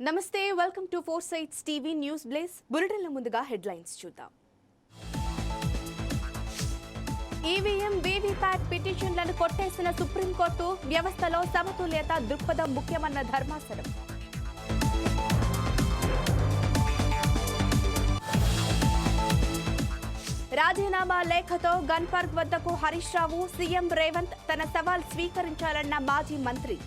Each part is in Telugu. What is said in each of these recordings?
నమస్తే welcome to four sights TV news బ్లేస్ బులెటిన్ల ముందుగా హెడ్లైన్స్ చూద్దాం. ఈవీఎం వీవీప్యాట్ పిటిషన్లను కొట్టేసిన సుప్రీంకోర్టు, వ్యవస్థలో సమతుల్యత దృక్పథం ముఖ్యమన్న ధర్మాసనం. రాజీనామా లేఖతో గన్ పార్క్ వద్దకు హరీష్ రావు, సీఎం రేవంత్ తన సవాల్ స్వీకరించాలన్న మాజీ మంత్రి.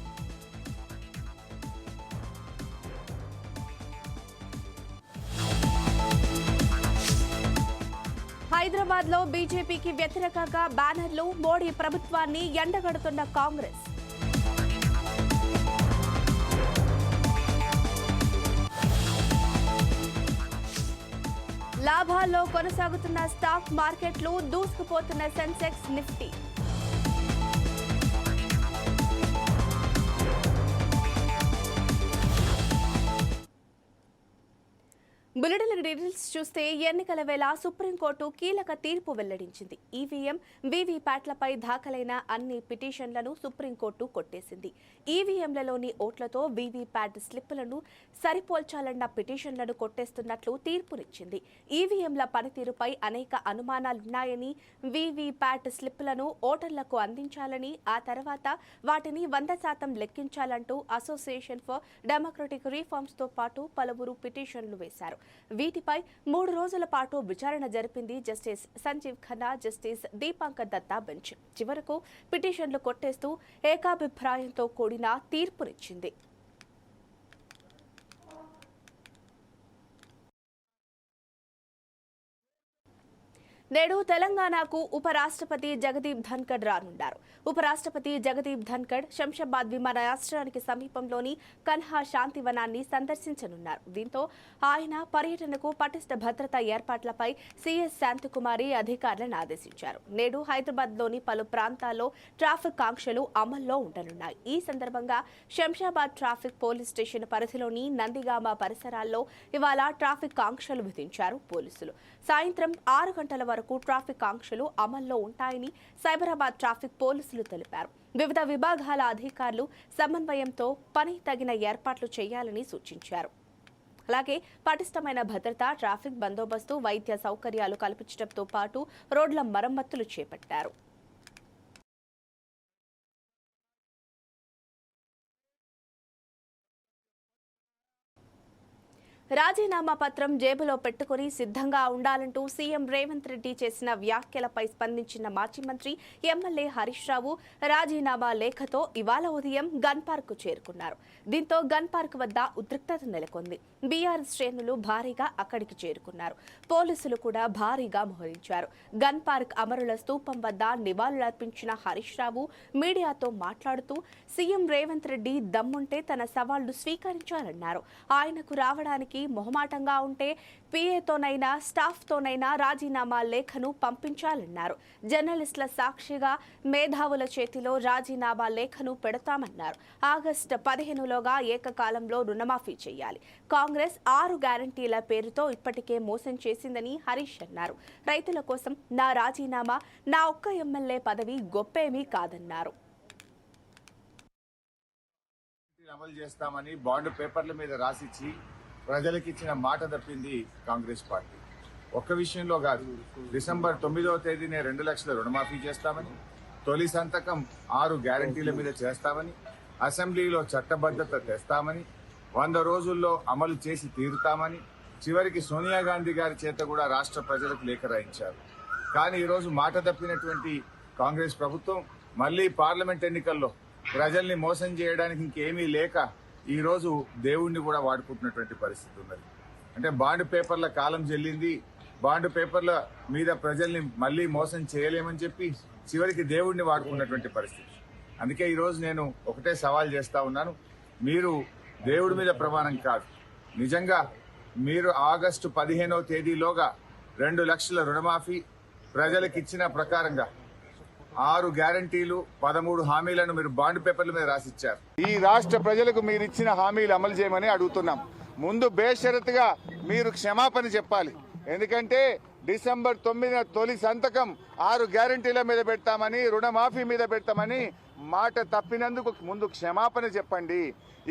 హైదరాబాద్ లో బీజేపీకి వ్యతిరేకంగా బ్యానర్లు, మోడీ ప్రభుత్వాన్ని ఎండగడుతున్న కాంగ్రెస్. లాభాల్లో కొనసాగుతున్న స్టాక్ మార్కెట్లు, దూసుకుపోతున్న సెన్సెక్స్, నిఫ్టీ. బులెటిన్ డీటెయిల్స్ చూస్తే ఎన్నికల వేళ సుప్రీంకోర్టు కీలక తీర్పు వెల్లడించింది. ఈవీఎం వీవీప్యాట్లపై దాఖలైన అన్ని పిటిషన్లను సుప్రీంకోర్టు కొట్టేసింది. ఈవీఎంలలోని ఓట్లతో వీవీప్యాట్ స్లిప్పులను సరిపోల్చాలన్న పిటిషన్లను కొట్టేస్తున్నట్లు తీర్పునిచ్చింది. ఈవీఎంల పనితీరుపై అనేక అనుమానాలున్నాయని, వీవీప్యాట్ స్లిప్పులను ఓటర్లకు అందించాలని, ఆ తర్వాత వాటిని 100% లెక్కించాలంటూ అసోసియేషన్ ఫర్ డెమోక్రటిక్ రిఫార్మ్స్ తో పాటు పలువురు పిటిషన్లు వేశారు. వీటిపై 3 రోజుల పాటు విచారణ జరిపింది justice Sanjiv Khanna, justice Dipankar Datta bench. చివరకు పిటిషన్లు కొట్టేస్తూ ఏకాభిప్రాయంతో కూడిన తీర్పునిచ్చింది. నేడు తెలంగాణకు ఉపరాష్ట్రపతి జగదీప్ ధన్కడ్ రానున్నారు. ఉపరాష్ట్రపతి జగదీప్ ధన్కడ్ శంషాబాద్ విమానాశ్రయానికి సమీపంలోని కన్హా శాంతివనాన్ని సందర్శించనున్నారు. దీంతో ఆయన పర్యటనకు పటిష్ట భద్రతా ఏర్పాట్లపై సీఎస్ శాంతికుమారి అధికారులను ఆదేశించారు. నేడు హైదరాబాద్లోని పలు ప్రాంతాల్లో ట్రాఫిక్ ఆంక్షలు అమల్లో ఉండనున్నాయి. ఈ సందర్భంగా శంషాబాద్ ట్రాఫిక్ పోలీస్ స్టేషన్ పరిధిలోని నందిగామ పరిసరాల్లో ఇవాళ ట్రాఫిక్ ఆంక్షలు విధించారు పోలీసులు. సాయంత్రం 6 గంటల వరకు ట్రాఫిక్ ఆంక్షలు అమల్లో ఉంటాయని సైబరాబాద్ ట్రాఫిక్ పోలీసులు తెలిపారు. వివిధ విభాగాల అధికారులు సమన్వయంతో పని తగిన ఏర్పాట్లు చేయాలని సూచించారు. అలాగే పటిష్టమైన భద్రత, ట్రాఫిక్ బందోబస్తు, వైద్య సౌకర్యాలు కల్పించడంతో పాటు రోడ్ల మరమ్మతులు చేపట్టారు. రాజీనామా పత్రం జేబులో పెట్టుకుని సిద్ధంగా ఉండాలంటూ సీఎం రేవంత్ రెడ్డి చేసిన వ్యాఖ్యలపై స్పందించిన మాజీ మంత్రి ఎమ్మెల్యే హరీష్ రావు రాజీనామా లేఖతో ఇవాళ ఉదయం గన్ పార్క్ చేరుకున్నారు. దీంతో గన్ పార్క్ వద్ద ఉద్రిక్తత నెలకొంది. బీఆర్ఎస్ శ్రేణులు భారీగా అక్కడికి చేరుకున్నారు. పోలీసులు కూడా భారీగా మోహరించారు. గన్ పార్క్ అమరుల స్తూపం వద్ద నివాళులర్పించిన హరీష్ రావు మీడియాతో మాట్లాడుతూ సీఎం రేవంత్ రెడ్డి దమ్ముంటే తన సవాళ్లు స్వీకరించాలన్నారు. ఆయనకు రావడానికి మొహమాటంగా ఉంటే పీఏతోనైనా స్టాఫ్తోనైనా రాజీనామా లేఖను పంపించాలన్నారు. జర్నలిస్టుల సాక్షిగా మేధావుల చేతిలో రాజీనామా లేఖను పెడతామన్నారు. ఆగస్టు 15లోగా ఏకకాలంలో రుణమాఫీ చేయాలి. కాంగ్రెస్ 6 గ్యారంటీల పేరుతో ఇప్పటికే మోసం చేసిందని హరీష్ అన్నారు. రైతుల కోసం నా రాజీనామా, నా ఒక్క ఎమ్మెల్యే పదవి గొప్పేమీ కాదన్నారు. అమలు చేస్తామని బాండ్ పేపర్ల మీద రాసిచ్చి ప్రజలకు ఇచ్చిన మాట తప్పింది కాంగ్రెస్ పార్టీ. ఒక్క విషయంలో కాదు, డిసెంబర్ 9వ తేదీనే 2 లక్షల రుణమాఫీ చేస్తామని, తొలి సంతకం 6 గ్యారంటీల మీద చేస్తామని, అసెంబ్లీలో చట్టబద్ధత తెస్తామని, 100 రోజుల్లో అమలు చేసి తీరుతామని, చివరికి సోనియా గాంధీ గారి చేత కూడా రాష్ట్ర ప్రజలకు లేఖ రాయించారు. కానీ ఈరోజు మాట తప్పినటువంటి కాంగ్రెస్ ప్రభుత్వం మళ్లీ పార్లమెంట్ ఎన్నికల్లో ప్రజల్ని మోసం చేయడానికి ఇంకేమీ లేక ఈ రోజు దేవుణ్ణి కూడా వాడుకుంటున్నటువంటి పరిస్థితి ఉన్నది. అంటే బాండ్ పేపర్ల కాలం చెల్లింది, బాండ్ పేపర్ల మీద ప్రజల్ని మళ్లీ మోసం చేయలేమని చెప్పి చివరికి దేవుణ్ణి వాడుకున్నటువంటి పరిస్థితి. అందుకే ఈరోజు నేను ఒకటే సవాల్ చేస్తా ఉన్నాను, మీరు దేవుడి మీద ప్రమాణం కాదు, నిజంగా మీరు ఆగస్టు 15వ తేదీలోగా 2 లక్షల రుణమాఫీ ప్రజలకు ఇచ్చిన ప్రకారంగా 6 గ్యారంటీలు 13 హామీలను మీరు బాండ్ పేపర్ల మీద రాసిచ్చారు. ఈ రాష్ట్ర ప్రజలకు మీరు ఇచ్చిన హామీలు అమలు చేయమని అడుగుతున్నాం. ముందు బేషరతుగా మీరు క్షమాపణ చెప్పాలి. ఎందుకంటే డిసెంబర్ 9న తొలి సంతకం 6 గ్యారంటీల మీద పెడతామని, రుణమాఫీ మీద పెడతామని మాట తప్పినందుకు ముందు క్షమాపణ చెప్పండి.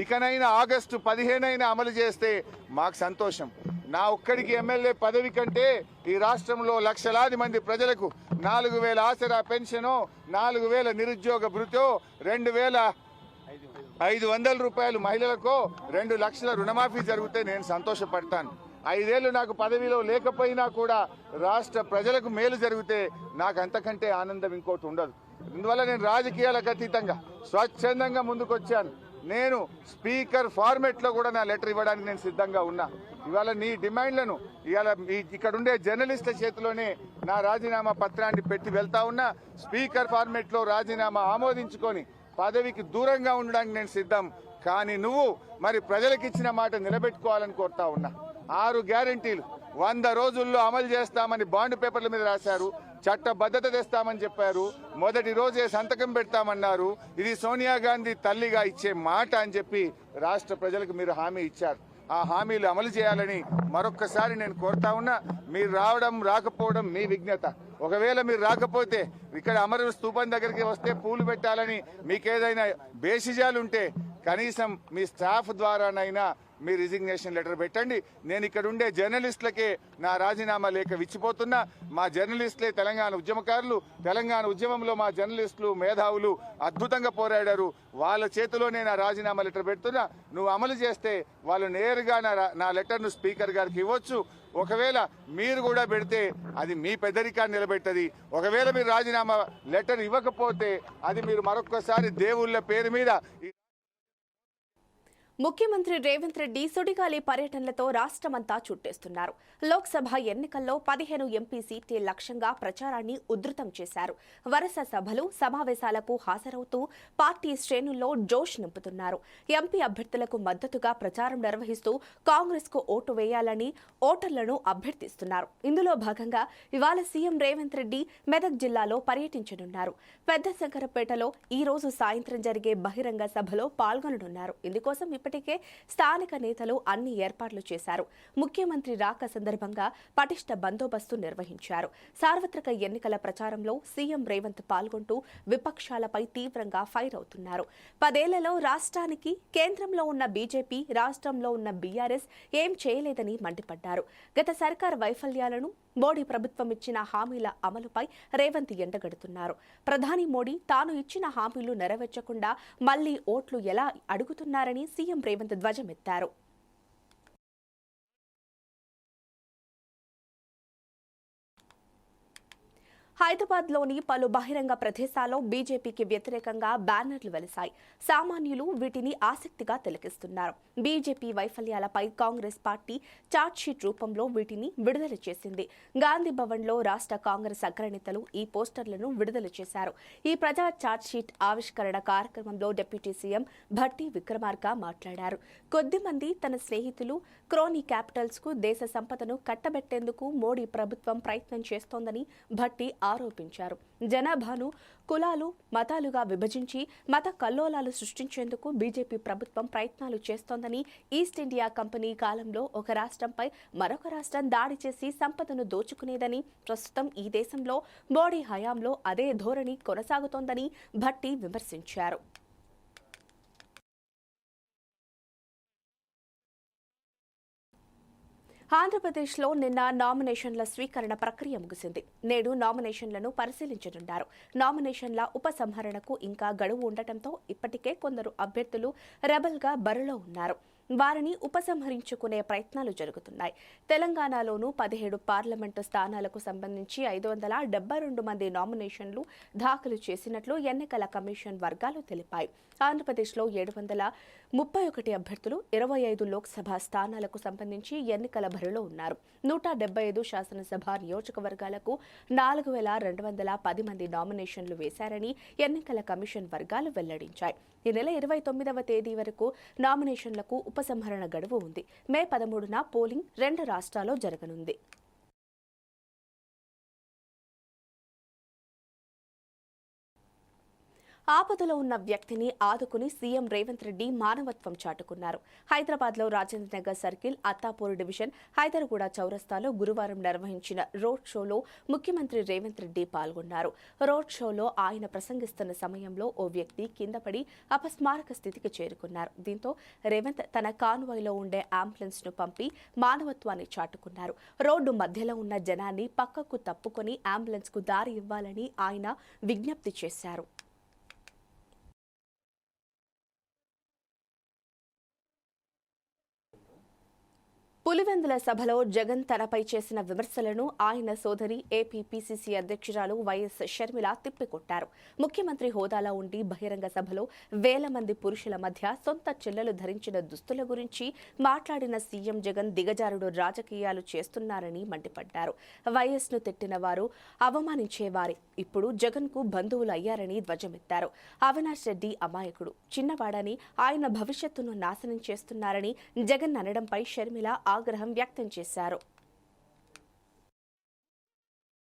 ఇకనైనా ఆగస్టు 15 అమలు చేస్తే మాకు సంతోషం. నా ఒక్కడికి ఎమ్మెల్యే పదవి కంటే ఈ రాష్ట్రంలో లక్షలాది మంది ప్రజలకు 4,000 ఆసరా పెన్షను, 4,000 నిరుద్యోగ భృతో, 2,500 రూపాయలు మహిళలకు, 2 లక్షల రుణమాఫీ జరిగితే నేను సంతోషపడతాను. 5 ఏళ్ళు నాకు పదవిలో లేకపోయినా కూడా రాష్ట్ర ప్రజలకు మేలు జరిగితే నాకు అంతకంటే ఆనందం ఇంకోటి ఉండదు. అందువల్ల నేను రాజకీయాలకు అతీతంగా స్వచ్ఛందంగా ముందుకొచ్చాను. నేను స్పీకర్ ఫార్మెట్లో కూడా నా లెటర్ ఇవ్వడానికి నేను సిద్ధంగా ఉన్నా. ఇవాళ నీ డిమాండ్లను ఇవాళ ఇక్కడ ఉండే జర్నలిస్టుల చేతిలోనే నా రాజీనామా పత్రాన్ని పెట్టి వెళ్తా ఉన్నా. స్పీకర్ ఫార్మెట్లో రాజీనామా ఆమోదించుకొని పదవికి దూరంగా ఉండడానికి నేను సిద్ధం. కానీ నువ్వు మరి ప్రజలకు ఇచ్చిన మాట నిలబెట్టుకోవాలని కోరుతా ఉన్నా. 6 గ్యారెంటీలు 100 రోజుల్లో అమలు చేస్తామని బాండ్ పేపర్ల మీద రాశారు. చట్టబద్ధత తెస్తామని చెప్పారు. మొదటి రోజే సంతకం పెడతామన్నారు. ఇది సోనియా గాంధీ తల్లిగా ఇచ్చే మాట అని చెప్పి రాష్ట్ర ప్రజలకు మీరు హామీ ఇచ్చారు. ఆ హామీలు అమలు చేయాలని మరొక్కసారి నేను కోరుతా ఉన్నా. మీరు రావడం రాకపోవడం మీ విజ్ఞత. ఒకవేళ మీరు రాకపోతే ఇక్కడ అమర స్తూపం దగ్గరికి వస్తే పూలు పెట్టాలని మీకేదైనా బేసిజాలుంటే కనీసం మీ స్టాఫ్ ద్వారానైనా మీ రిజిగ్నేషన్ లెటర్ పెట్టండి. నేను ఇక్కడ ఉండే జర్నలిస్టులకే నా రాజీనామా లేఖ విచ్చిపోతున్నా. మా జర్నలిస్టులే తెలంగాణ ఉద్యమకారులు. తెలంగాణ ఉద్యమంలో మా జర్నలిస్టులు మేధావులు అద్భుతంగా పోరాడారు. వాళ్ళ చేతిలోనే నా రాజీనామా లెటర్ పెడుతున్నా. నువ్వు అమలు చేస్తే వాళ్ళు నేరుగా నా లెటర్ను స్పీకర్ గారికి ఇవ్వచ్చు. ఒకవేళ మీరు కూడా పెడితే అది మీ పెద్దరికాన్ని నిలబెట్టది. ఒకవేళ మీరు రాజీనామా లెటర్ ఇవ్వకపోతే అది మీరు మరొక్కసారి దేవుళ్ళ పేరు మీద. ముఖ్యమంత్రి రేవంత్ రెడ్డి సుడిగాలి పర్యటనలతో రాష్ట్రమంతా చుట్టేస్తున్నారు. లోక్సభ ఎన్నికల్లో 15 ఎంపీ సీట్లే లక్ష్యంగా ప్రచారాన్ని ఉధృతం చేశారు. వరుస సభలు, సమావేశాలకు హాజరవుతూ పార్టీ శ్రేణుల్లో జోష్ నింపుతున్నారు. ఎంపీ అభ్యర్థులకు మద్దతుగా ప్రచారం నిర్వహిస్తూ కాంగ్రెస్కు ఓటు వేయాలని ఓటర్లను అభ్యర్థిస్తున్నారు. ఇందులో భాగంగా ఇవాళ సీఎం రేవంత్ రెడ్డి మెదక్ జిల్లాలో పర్యటించనున్నారు. పెద్ద శంకరపేటలో ఈ రోజు సాయంత్రం జరిగే బహిరంగ సభలో పాల్గొననున్నారు. ఇందుకోసం ఇప్పటికే స్థానిక నేతలు అన్ని ఏర్పాట్లు చేశారు. ముఖ్యమంత్రి రాక సందర్భంగా పటిష్ట బందోబస్తు నిర్వహించారు. సార్వత్రిక ఎన్నికల ప్రచారంలో సీఎం రేవంత్ పాల్గొంటూ విపక్షాలపై తీవ్రంగా ఫైర్ అవుతున్నారు. 10 ఏళ్లలో రాష్ట్రానికి కేంద్రంలో ఉన్న బీజేపీ, రాష్ట్రంలో ఉన్న బీఆర్ఎస్ ఏం చేయలేదని మండిపడ్డారు. గత సర్కార్ వైఫల్యాలను, మోడీ ప్రభుత్వం ఇచ్చిన హామీల అమలుపై రేవంత్ ఎండగడుతున్నారు. ప్రధాని మోడీ తాను ఇచ్చిన హామీలు నెరవేర్చకుండా మళ్లీ ఓట్లు ఎలా అడుగుతున్నారని సీఎం రేవంత్ ధ్వజమెత్తారు. హైదరాబాద్లోని పలు బహిరంగ ప్రదేశాల్లో బీజేపీకి వ్యతిరేకంగా బ్యానర్లు వెలిశాయి. సామాన్యులు వీటిని ఆసక్తిగా తిలకిస్తున్నారు. బీజేపీ వైఫల్యాలపై కాంగ్రెస్ పార్టీ చార్జ్షీట్ రూపంలో వీటిని విడుదల చేసింది. గాంధీ భవన్లో రాష్ట్ర కాంగ్రెస్ అగ్రనేతలు ఈ పోస్టర్లను విడుదల చేశారు. ఈ ప్రజా చార్జ్షీట్ ఆవిష్కరణ కార్యక్రమంలో డిప్యూటీ సీఎం భట్టి విక్రమార్క మాట్లాడారు. కొద్దిమంది తన స్నేహితులు క్రోనీ క్యాపిటల్స్ కు దేశ సంపదను కట్టబెట్టేందుకు మోడీ ప్రభుత్వం ప్రయత్నం చేస్తోందని భట్టి ఆరోపించారు. జనాభాను కులాలు, మతాలుగా విభజించి మత కల్లోలాలు సృష్టించేందుకు బీజేపీ ప్రభుత్వం ప్రయత్నాలు చేస్తోందని, ఈస్ట్ ఇండియా కంపెనీ కాలంలో ఒక రాష్ట్రంపై మరొక రాష్ట్రం దాడి చేసి సంపదను దోచుకునేదని, ప్రస్తుతం ఈ దేశంలో మోడీ హయాంలో అదే ధోరణి కొనసాగుతోందని భట్టి విమర్శించారు. ఆంధ్రప్రదేశ్లో నిన్న నామినేషన్ల స్వీకరణ ప్రక్రియ ముగిసింది. నేడు నామినేషన్లను పరిశీలించనున్నారు. నామినేషన్ల ఉపసంహరణకు ఇంకా గడువు ఉండటంతో ఇప్పటికే కొందరు అభ్యర్థులు రెబల్గా బరిలో ఉన్నారు. వారిని ఉపసంహరించుకునే ప్రయత్నాలు జరుగుతున్నాయి. తెలంగాణలోనూ 17 పార్లమెంటు స్థానాలకు సంబంధించి 572 మంది నామినేషన్లు దాఖలు చేసినట్లు ఎన్నికల కమిషన్ వర్గాలు తెలిపాయి. ఆంధ్రప్రదేశ్లో 731 అభ్యర్థులు 25 లోక్సభ స్థానాలకు సంబంధించి ఎన్నికల బరిలో ఉన్నారు. 175 శాసనసభ నియోజకవర్గాలకు 4210 మంది నామినేషన్లు వేశారని ఎన్నికల కమిషన్ వర్గాలు వెల్లడించాయి. ఈ నెల 29వ తేదీ వరకు నామినేషన్లకు ఉపసంహరణ గడువు ఉంది. మే 13న పోలింగ్ 2 రాష్ట్రాల్లో జరగనుంది. ఆపదలో ఉన్న వ్యక్తిని ఆదుకుని సీఎం రేవంత్ రెడ్డి మానవత్వం చాటుకున్నారు. హైదరాబాద్లో రాజేంద్ర నగర్ సర్కిల్, అత్తాపూర్ డివిజన్, హైదర్గూడ చౌరస్తాలో గురువారం నిర్వహించిన రోడ్ షోలో ముఖ్యమంత్రి రేవంత్ రెడ్డి పాల్గొన్నారు. రోడ్ షోలో ఆయన ప్రసంగిస్తున్న సమయంలో ఓ వ్యక్తి కింద పడి అపస్మారక స్థితికి చేరుకున్నారు. దీంతో రేవంత్ తన కాన్వాయ్లో ఉండే అంబులెన్స్ ను పంపి మానవత్వాన్ని చాటుకున్నారు. రోడ్డు మధ్యలో ఉన్న జనాన్ని పక్కకు తప్పుకొని అంబులెన్స్ కు దారి ఇవ్వాలని ఆయన విజ్ఞప్తి చేశారు. పులివెందుల సభలో జగన్ తనపై చేసిన విమర్శలను ఆయన సోదరి ఏపీ పీసీసీ అధ్యక్షురాలు వైఎస్ షర్మిల తిప్పికొట్టారు. ముఖ్యమంత్రి హోదాలో ఉండి బహిరంగ సభలో వేల మంది పురుషుల మధ్య సొంత చెల్లెలు ధరించిన దుస్తుల గురించి మాట్లాడిన సీఎం జగన్ దిగజారుడు రాజకీయాలు చేస్తున్నారని మండిపడ్డారు. వైఎస్ ను తిట్టిన వారు అవమానించేవారే ఇప్పుడు జగన్ కు బంధువులు అయ్యారని ధ్వజమెత్తారు. అవినాష్ రెడ్డి అమాయకుడు, చిన్నవాడని, ఆయన భవిష్యత్తును నాశనం చేస్తున్నారని జగన్ అనడంపై షర్మిల ఆగ్రహం వ్యక్తం చేశారు.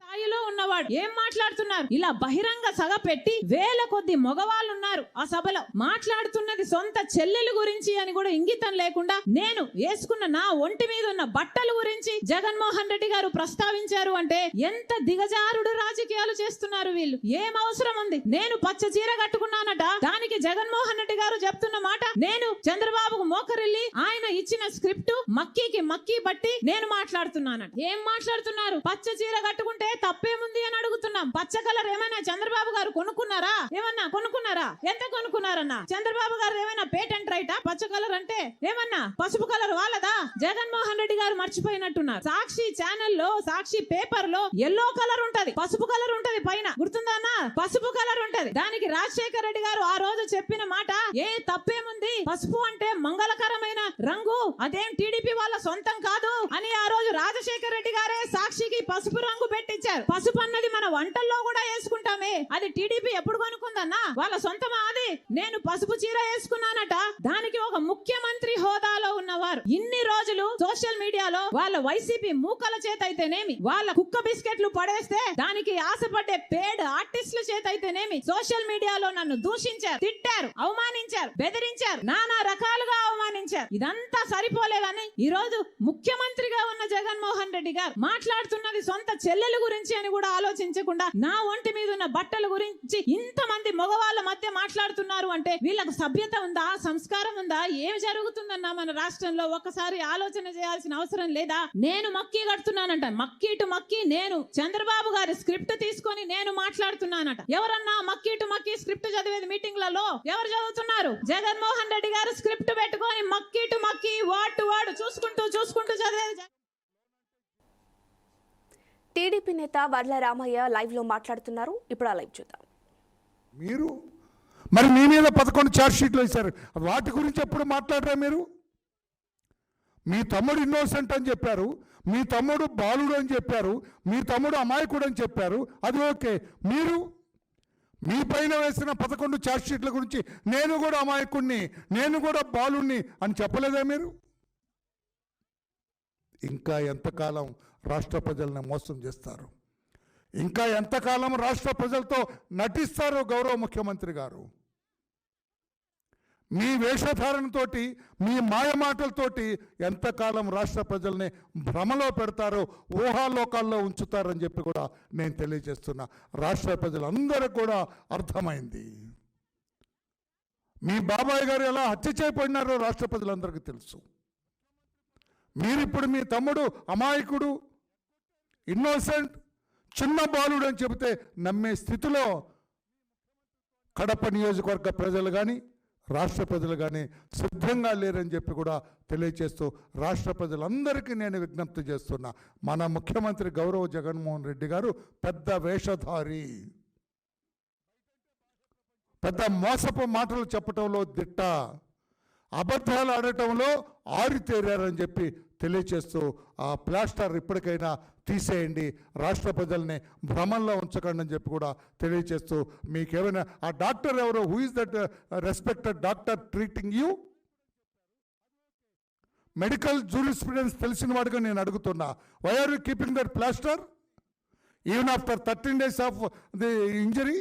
స్థాయిలో ఉన్నవాడు ఏం మాట్లాడుతున్నారు? ఇలా బహిరంగ సభ పెట్టి వేల కొద్ది మగవాళ్ళు ఉన్నారు ఆ సభలో. మాట్లాడుతున్నది సొంత చెల్లెలు గురించి అని కూడా ఇంగితం లేకుండా నేను వేసుకున్న నా ఒంటి మీద ఉన్న బట్టల గురించి జగన్మోహన్ రెడ్డి గారు ప్రస్తావించారు అంటే ఎంత దిగజారుడు రాజకీయాలు చేస్తున్నారు వీళ్ళు. ఏం అవసరం ఉంది? నేను పచ్చ చీర కట్టుకున్నానట, దానికి జగన్మోహన్ రెడ్డి గారు చెప్తున్న మాట నేను చంద్రబాబుకు మోకరిల్లి ఆయన ఇచ్చిన స్క్రిప్ట్ మక్కీకి మక్కీ బట్టి నేను మాట్లాడుతున్నానట. ఏం మాట్లాడుతున్నారు? పచ్చ చీర కట్టుకుంటే తప్పేముంది అని అడుగుతున్నాం. పచ్చ కలర్ ఏమైనా చంద్రబాబు గారు కొనుక్కున్నారా? ఏమన్నా కొనుక్కున్నారా? ఎంత కొనుక్కున్నారన్నా? చంద్రబాబు గారు ఏమైనా పేటెంట్ రైటా? పచ్చ కలర్ అంటే ఏమన్నా పసుపు కలర్ వాళ్ళదా? జగన్మోహన్ రెడ్డి గారు మర్చిపోయినట్టున్నారు. సాక్షి ఛానల్లో, సాక్షి పేపర్ లో ఎల్లో కలర్ ఉంటది, పసుపు కలర్ ఉంటది, పైన గుర్తుందా? పసుపు కలర్ ఉంటది. దానికి రాజశేఖర రెడ్డి గారు ఆ రోజు చెప్పిన మాట ఏ తప్పేముంది? పసుపు అంటే మంగళకరమైన రంగు, అదేం టీడీపీ వాళ్ళ సొంతం కాదు అని ఆ రోజు రాజశేఖర రెడ్డి గారే సాక్షికి పసుపు రంగు పెట్టించారు. పసుపు అన్నది మన వంటల్లో కూడా వేసుకుంటామే, అది టీడీపీ ఎప్పుడు కొనుక్కుందన్నా? వాళ్ళ సొంతమా అది? నేను పసుపు చీర వేసుకున్నానట, దానికి ఒక ముఖ్యమంత్రి హోదాలో ఉన్నవారు ఇన్ని రోజులు సోషల్ మీడియాలో వాళ్ళ వైసీపీ మూకల చేత అయితేనేమి, వాళ్ళ కుక్క బిస్కెట్లు పడేస్తే దానికి ఆశపడ్డే పేడ్ ఆర్టిస్టుల చేత అయితేనేమి సోషల్ మీడియాలో నన్ను దూషించారు, తిట్టారు, అవమానించారు, బెదిరించారు, నానా రకాలుగా అవమానించారు. ఇదంతా సరిపోలేదని ఈ రోజు ముఖ్యమంత్రిగా ఉన్న జగన్మోహన్ రెడ్డి గారు మాట్లాడుతున్నది సొంత చెల్లెల గురించి అని కూడా ఆలోచించకుండా నా ఒంటి మీద ఉన్న బట్టల గురించి ఇంతమంది మగవాళ్ళ మధ్య మాట్లాడుతున్నారు అంటే వీళ్ళకు సభ్యత ఉందా? సంస్కారం ఉందా? ఏం జరుగుతుందన్నా మన రాష్ట్రంలో? ఒక్కసారి ఆలోచన చేయాల్సిన అవసరం లేదా? నేను మక్కీ కడుతున్నానంట, మక్కీ టు మక్కీ నేను చంద్రబాబు గారి స్క్రిప్ట్ తీసుకొని నేను మాట్లాడుతున్నానట. ఎవరన్నా మక్కీ టు మక్కీ స్క్రిప్ట్ చదివేది మీటింగ్లలో ఎవరు చదువుతున్నారు? జగన్మోహన్ రెడ్డి గారు స్క్రిప్ట్ పెట్టుకొని మక్కీ టు మక్కీ వర్డ్ టు వర్డ్ చూసుకుంటూ చదివేది. టీడీపీ నేత వర్ల రామయ్య లైవ్ లో మాట్లాడుతున్నారు. ఇప్పుడు ఆ లైవ్ చూద్దాం. మీరు మరి మీ మీద 11 ఛార్జ్ షీట్లు వేశారు, వాటి గురించి ఎప్పుడు మాట్లాడరా మీరు? మీ తమ్ముడు ఇన్నోసెంట్ అని చెప్పారు, మీ తమ్ముడు బాలుడు అని చెప్పారు, మీ తమ్ముడు అమాయకుడు అని చెప్పారు, అది ఓకే. మీరు మీ పైన వేసిన 11 ఛార్జ్ షీట్ల గురించి నేను కూడా అమాయకుడిని, నేను కూడా బాలుడిని అని చెప్పలేదా మీరు? ఇంకా ఎంతకాలం రాష్ట్ర ప్రజలను మోసం చేస్తారు? ఇంకా ఎంతకాలం రాష్ట్ర ప్రజలతో నటిస్తారు గౌరవ ముఖ్యమంత్రి గారు? మీ వేషధారణతోటి, మీ మాయమాటలతోటి ఎంతకాలం రాష్ట్ర ప్రజల్ని భ్రమలో పెడతారో, ఊహాలోకాల్లో ఉంచుతారని చెప్పి కూడా నేను తెలియజేస్తున్నా. రాష్ట్ర ప్రజలందరూ కూడా అర్థమైంది. మీ బాబాయ్ గారు ఎలా హత్య చేయబడినారో రాష్ట్ర ప్రజలందరికీ తెలుసు. మీరిప్పుడు మీ తమ్ముడు అమాయకుడు, ఇన్నోసెంట్, చిన్న బాలుడు అని చెబితే నమ్మే స్థితిలో కడప నియోజకవర్గ ప్రజలు కానీ రాష్ట్ర ప్రజలు కానీ సిద్ధంగా లేరని చెప్పి కూడా తెలియజేస్తూ రాష్ట్ర ప్రజలందరికీ నేను విజ్ఞప్తి చేస్తున్నా. మన ముఖ్యమంత్రి గౌరవ జగన్మోహన్ రెడ్డి గారు పెద్ద వేషధారి, పెద్ద మోసపు మాటలు చెప్పటంలో దిట్ట, అబద్ధాలు ఆడటంలో ఆరితేరారని చెప్పి తెలియచేస్తూ ఆ ప్లాస్టర్ ఇప్పటికైనా తీసేయండి, రాష్ట్ర ప్రజల్ని భ్రమంలో ఉంచకండి అని చెప్పి కూడా తెలియచేస్తూ, మీకేమైనా ఆ డాక్టర్ ఎవరో, who is that respected doctor treating you? Medical jurisprudence తెలిసిన వాడిగా నేను అడుగుతున్నా, why are you keeping that plaster even after 13 days of the injury?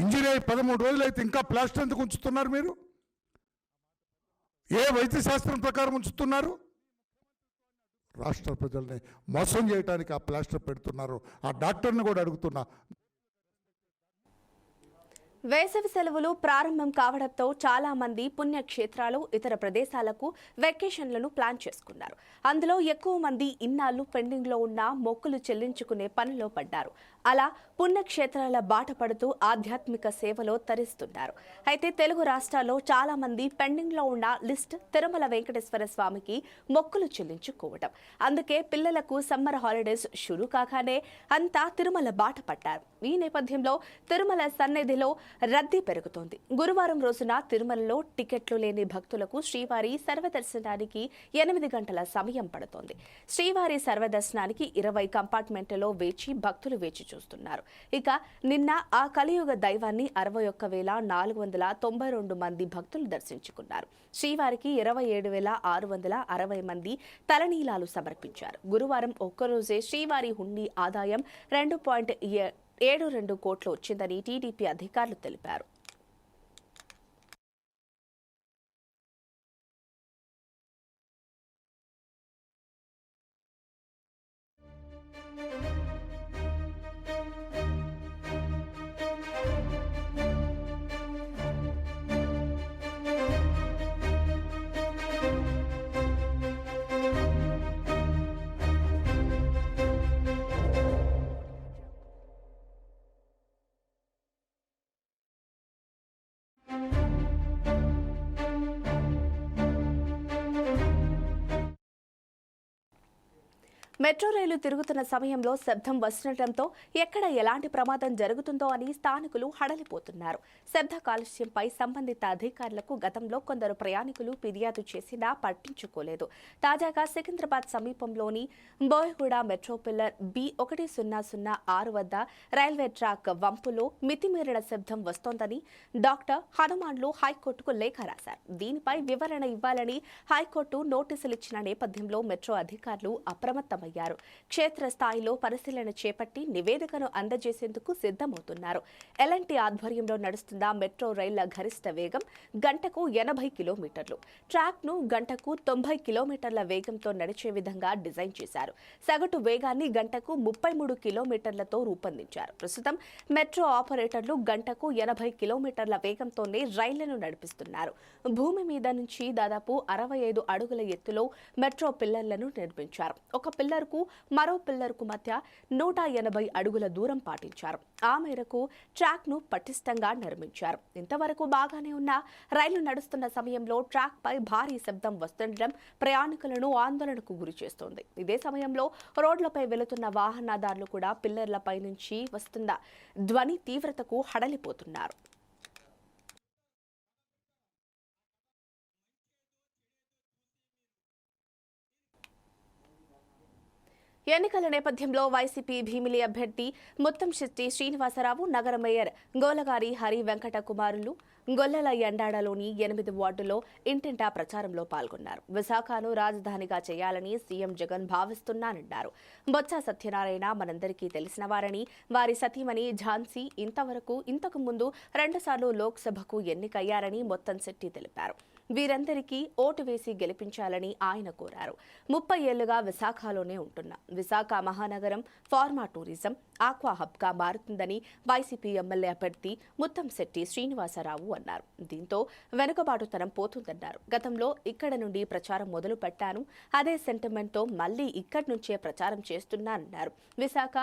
Injury అయి 13 రోజులు అయితే ఇంకా ప్లాస్టర్ ఎందుకు ఉంచుతున్నారు మీరు? ఏ వైద్య శాస్త్రం ప్రకారం ఉంచుతున్నారు? రాష్ట్ర ప్రజల్ని మోసం చేయడానికి ఆ ప్లాస్టర్ పెడుతున్నారు. ఆ డాక్టర్ని కూడా అడుగుతున్నా. వేసవి సెలవులు ప్రారంభం కావడంతో చాలా మంది పుణ్యక్షేత్రాలు, ఇతర ప్రదేశాలకు వెకేషన్లను ప్లాన్ చేసుకున్నారు. అందులో ఎక్కువ మంది ఇన్నాళ్లు పెండింగ్లో ఉన్న మొక్కులు చెల్లించుకునే పనిలో పడ్డారు. అలా పుణ్యక్షేత్రాల బాట పడుతూ ఆధ్యాత్మిక సేవలో తరిస్తున్నారు. అయితే తెలుగు రాష్ట్రాల్లో చాలా మంది పెండింగ్లో ఉన్న లిస్ట్ తిరుమల వెంకటేశ్వర స్వామికి మొక్కులు చెల్లించుకోవడం. అందుకే పిల్లలకు సమ్మర్ హాలిడేస్ షురూ కాగానే అంతా తిరుమల బాట పట్టారు. ఈ నేపథ్యంలో తిరుమల సన్నిధిలో రద్దీ పెరుగుతోంది. గురువారం రోజున తిరుమలలో టికెట్లు లేని భక్తులకు శ్రీవారి సర్వదర్శనానికి 8 గంటల సమయం పడుతోంది. శ్రీవారి సర్వదర్శనానికి 20 కంపార్ట్మెంట్లలో వేచి భక్తులు వేచి చూస్తున్నారు. ఇక నిన్న ఆ కలియుగ దైవాన్ని 61,492 మంది భక్తులు దర్శించుకున్నారు. శ్రీవారికి 27,660 మంది తలనీలాలు సమర్పించారు. గురువారం ఒక్కరోజే శ్రీవారి హుండీ ఆదాయం 2.72 కోట్లు వచ్చిందని టీడీపీ అధికారులు తెలిపారు. మెట్రో రైలు తిరుగుతున్న సమయంలో శబ్దం వస్తుండటంతో ఎక్కడ ఎలాంటి ప్రమాదం జరుగుతుందో అని స్థానికులు హడలిపోతున్నారు. శబ్ద కాలుష్యంపై సంబంధిత అధికారులకు గతంలో కొందరు ప్రయాణికులు ఫిర్యాదు చేసినా పట్టించుకోలేదు. తాజాగా సికింద్రాబాద్ సమీపంలోని బోయగూడ మెట్రో పిల్లర్ B1006 వద్ద రైల్వే ట్రాక్ వంపులో మితిమీరిన శబ్దం వస్తోందని డాక్టర్ హనుమాన్లు హైకోర్టుకు లేఖ రాశారు. దీనిపై వివరణ ఇవ్వాలని హైకోర్టు నోటీసులు ఇచ్చిన నేపథ్యంలో మెట్రో అధికారులు అప్రమత్తమయ్యారు. క్షేత్రస్థాయిలో పరిశీలన చేపట్టి నివేదికను అందజేసేందుకు సిద్ధమవుతున్నారు. ఎల్ఎన్టీ ఆధ్వర్యంలో నడుస్తున్న మెట్రో రైళ్ల గరిష్ట వేగం గంటకు 80 కిలోమీటర్లు. ట్రాక్ ను గంటకు 90 కిలోమీటర్ల వేగంతో నడిచే విధంగా డిజైన్ చేశారు. సగటు వేగాన్ని గంటకు 33 కిలోమీటర్లతో రూపొందించారు. ప్రస్తుతం మెట్రో ఆపరేటర్లు గంటకు 80 కిలోమీటర్ల వేగంతోనే రైళ్లను నడిపిస్తున్నారు. భూమి మీద నుంచి దాదాపు 65 అడుగుల ఎత్తులో మెట్రో పిల్లర్లను నిర్మించారు. ఒక పిల్లర్కు మరో పిల్లర్కు మధ్య 180 అడుగుల దూరం పాటించారు. ఆ మేరకు ట్రాక్ ను పటిష్టంగా నిర్మించారు. ఇంతవరకు బాగానే ఉన్న రైలు నడుస్తున్న సమయంలో ట్రాక్ పై భారీ శబ్దం వస్తుండడం ప్రయాణికులను ఆందోళనకు గురి చేస్తోంది. ఇదే సమయంలో రోడ్లపై వెళుతున్న వాహనదారులు కూడా పిల్లర్లపై నుంచి వస్తున్న ధ్వని తీవ్రతకు హడలిపోతున్నారు. ఎన్నికల నేపథ్యంలో వైసీపీ భీమిలి అభ్యర్థి ముత్తంశెట్టి శ్రీనివాసరావు, నగర మేయర్ గోలగారి హరి వెంకట కుమారులు గొల్లల యండాడలోని 8 వార్డుల్లో ఇంటింటా ప్రచారంలో పాల్గొన్నారు. విశాఖను రాజధానిగా చేయాలని సీఎం జగన్ భావిస్తున్నారన్నారు. బొత్స సత్యనారాయణ మనందరికీ తెలిసిన వారని, వారి సతీమణి ఝాన్సీ ఇంతకు ముందు 2 సార్లు లోక్సభకు ఎన్నికయ్యారని ముత్తంశెట్టి తెలిపారు. వీరందరికీ ఓటు వేసి గెలిపించాలని ఆయన కోరారు. 30 ఏళ్లుగా విశాఖలోనే ఉంటున్నా విశాఖ మహానగరం ఫార్మా టూరిజం ఆక్వా హబ్గా మారుతుందని వైసీపీ ఎమ్మెల్యే అభ్యర్థి ముత్తంశెట్టి శ్రీనివాసరావు అన్నారు. దీంతో వెనుకబాటుతనం పోతుందన్నారు. గతంలో ఇక్కడ నుండి ప్రచారం మొదలు పెట్టాను, అదే సెంటిమెంట్తో మళ్లీ ఇక్కడి నుంచే ప్రచారం చేస్తున్నానన్నారు. విశాఖ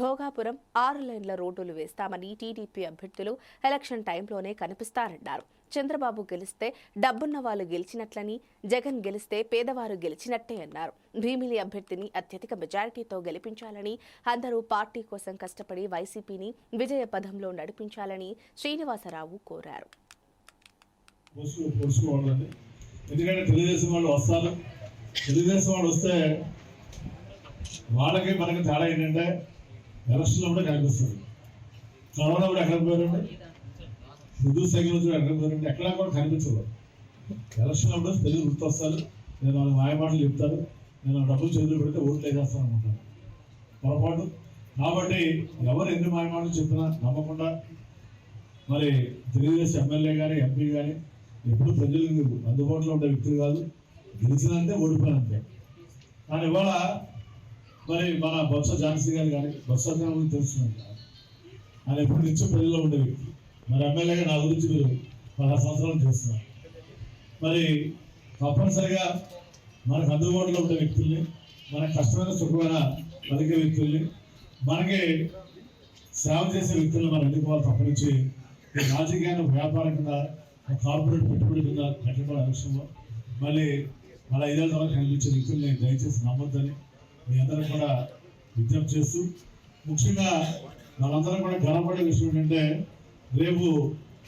భోగాపురం 6 లైన్ల రోడ్డులు వేస్తామని టీడీపీ అభ్యర్థులు ఎలక్షన్ టైంలోనే కనిపిస్తారన్నారు. చంద్రబాబు గెలిస్తే డబ్బున్న వాళ్ళు గెలిచినట్లని, జగన్ గెలిస్తే పేదవారు గెలిచినట్టే అన్నారు. భీమిలి అభ్యర్థిని అత్యధిక మెజారిటీతో గెలిపించాలని, అందరూ పార్టీ కోసం కష్టపడి వైసీపీని విజయ పథంలో నడిపించాలని శ్రీనివాసరావు కోరారు. ఎందుకంటే తెలుగుదేశం వాళ్ళు వస్తారు, తెలుగుదేశం వాళ్ళు వస్తే వాళ్ళకి మనకి తేడా ఏంటంటే ఎలక్షన్లో కూడా కనిపిస్తుంది. కరోనా కూడా ఎక్కడ పోయారండి, విద్యుత్ సైకిల్ నుంచి ఎక్కడ పోయారండి, ఎక్కడా కూడా కనిపించదు. ఎలక్షన్లో కూడా తెలుగు గుర్తొస్తారు, నేను వాళ్ళకి మాయమాటలు చెప్తారు, నేను డబ్బులు చేతులు పెడితే ఓట్లు వేసేస్తాను అనుకుంటాను. పొరపాటు. కాబట్టి ఎవరు ఎన్ని మాయమాటలు చెప్పినా నమ్మకుండా మరి తెలుగుదేశం ఎమ్మెల్యే కానీ ఎంపీ కానీ ఎప్పుడు ప్రజలకు అందుబాటులో ఉండే వ్యక్తులు కాదు. గెలిచినంతే ఓడిపోయినంతే. కానీ ఇవాళ మరి మన బొత్స ఝాన్సీ గారు కానీ బొత్స గురించి తెలుసుకున్నాను ఆయన ఎప్పుడు నిత్యం ప్రజల్లో ఉండే వ్యక్తి. మరి ఎమ్మెల్యేగా నా గురించి మీరు 10 సంవత్సరాలు చేస్తున్నారు. మరి తప్పనిసరిగా మనకు అందుబాటులో ఉండే వ్యక్తుల్ని, మనకు కష్టమైన సుఖమైన పలికే వ్యక్తుల్ని, మనకి సేవ చేసే వ్యక్తులను మనం ఎన్నుకోవాలి. తప్ప నుంచి ఈ రాజకీయాన్ని వ్యాపారం కింద కార్పొరేట్ పెట్టుబడి కింద కట్టడం విషయంలో మళ్ళీ అలా 5 ఏళ్ళ తర్వాత కనిపించే వ్యక్తుల్ని దయచేసి నమ్మొద్దని మీ అందరూ కూడా విజ్ఞప్తి చేస్తూ, ముఖ్యంగా మనందరం కూడా గర్వపడే విషయం ఏంటంటే రేపు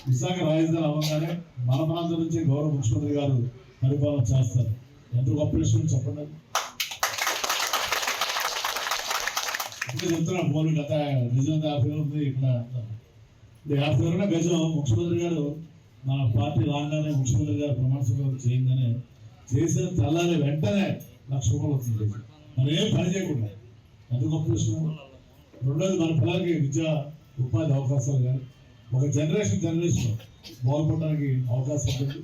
విశాఖ రాజధాని అవ్వగానే మన ప్రాంతం నుంచి గౌరవ ముఖ్యమంత్రి గారు పరిపాలన చేస్తారు. ఎంత గొప్ప విషయం చెప్పండి. ఇక్కడ చెప్తున్నాను పోలు గత నిజం 50 ఉంది. ఇక్కడ 50 గజం ముఖ్యమంత్రి గారు మన పార్టీ రాగానే ముఖ్యమంత్రి గారు ప్రమాణ స్వీకారం చేయిందని చేసిన తెల్లారి వెంటనే ₹1,00,000 అవుతుంది. మనం ఏం పని చేయకుండా. ఎంత గొప్ప విషయం. రెండోది మన పిల్లలకి విద్యా ఉపాధి అవకాశాలు కానీ ఒక జనరేషన్ బాగుపడడానికి అవకాశం ఉంటుంది.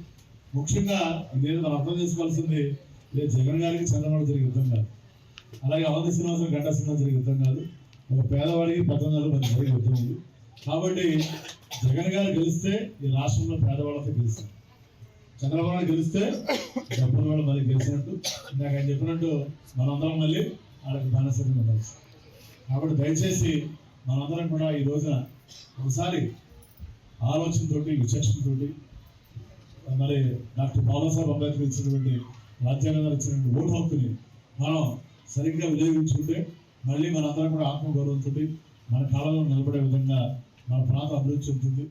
ముఖ్యంగా ఇదేదో మనం అర్థం చేసుకోవాల్సింది లేదు జగన్ గారికి చంద్రబాబు జరిగే యుద్ధం కాదు, అలాగే అవంతి శ్రీనివాసం గంటా శ్రీనివాసం జరిగే యుద్ధం కాదు, ఒక పేదవాడికి 14 మంది జరిగే యుద్ధం ఉంది. కాబట్టి జగన్ గారు గెలిస్తే ఈ రాష్ట్రంలో పేదవాళ్ళతో గెలుస్తారు, చంద్రబాబు గెలిస్తే డబ్బుల వాళ్ళు మళ్ళీ గెలిచినట్టు. ఇందాక ఆయన చెప్పినట్టు మనందరం మళ్ళీ వాళ్ళకి బానిసంగా ఉండాల్సి. కాబట్టి దయచేసి మనందరం కూడా ఈ రోజున ఒకసారి ఆలోచనతోటి విచక్షణతోటి మరి డాక్టర్ బాబాసాహెబ్ అంబేద్కర్ ఇచ్చినటువంటి రాజ్యాంగంలో ఇచ్చినటువంటి ఓటు హక్కుని మనం సరిగ్గా వినియోగించుకుంటే మళ్ళీ మనందరం కూడా ఆత్మగౌరవంతో మన కాలంలో నిలబడే విధంగా మన ప్రాంతం అభివృద్ధి చెందుతుంది.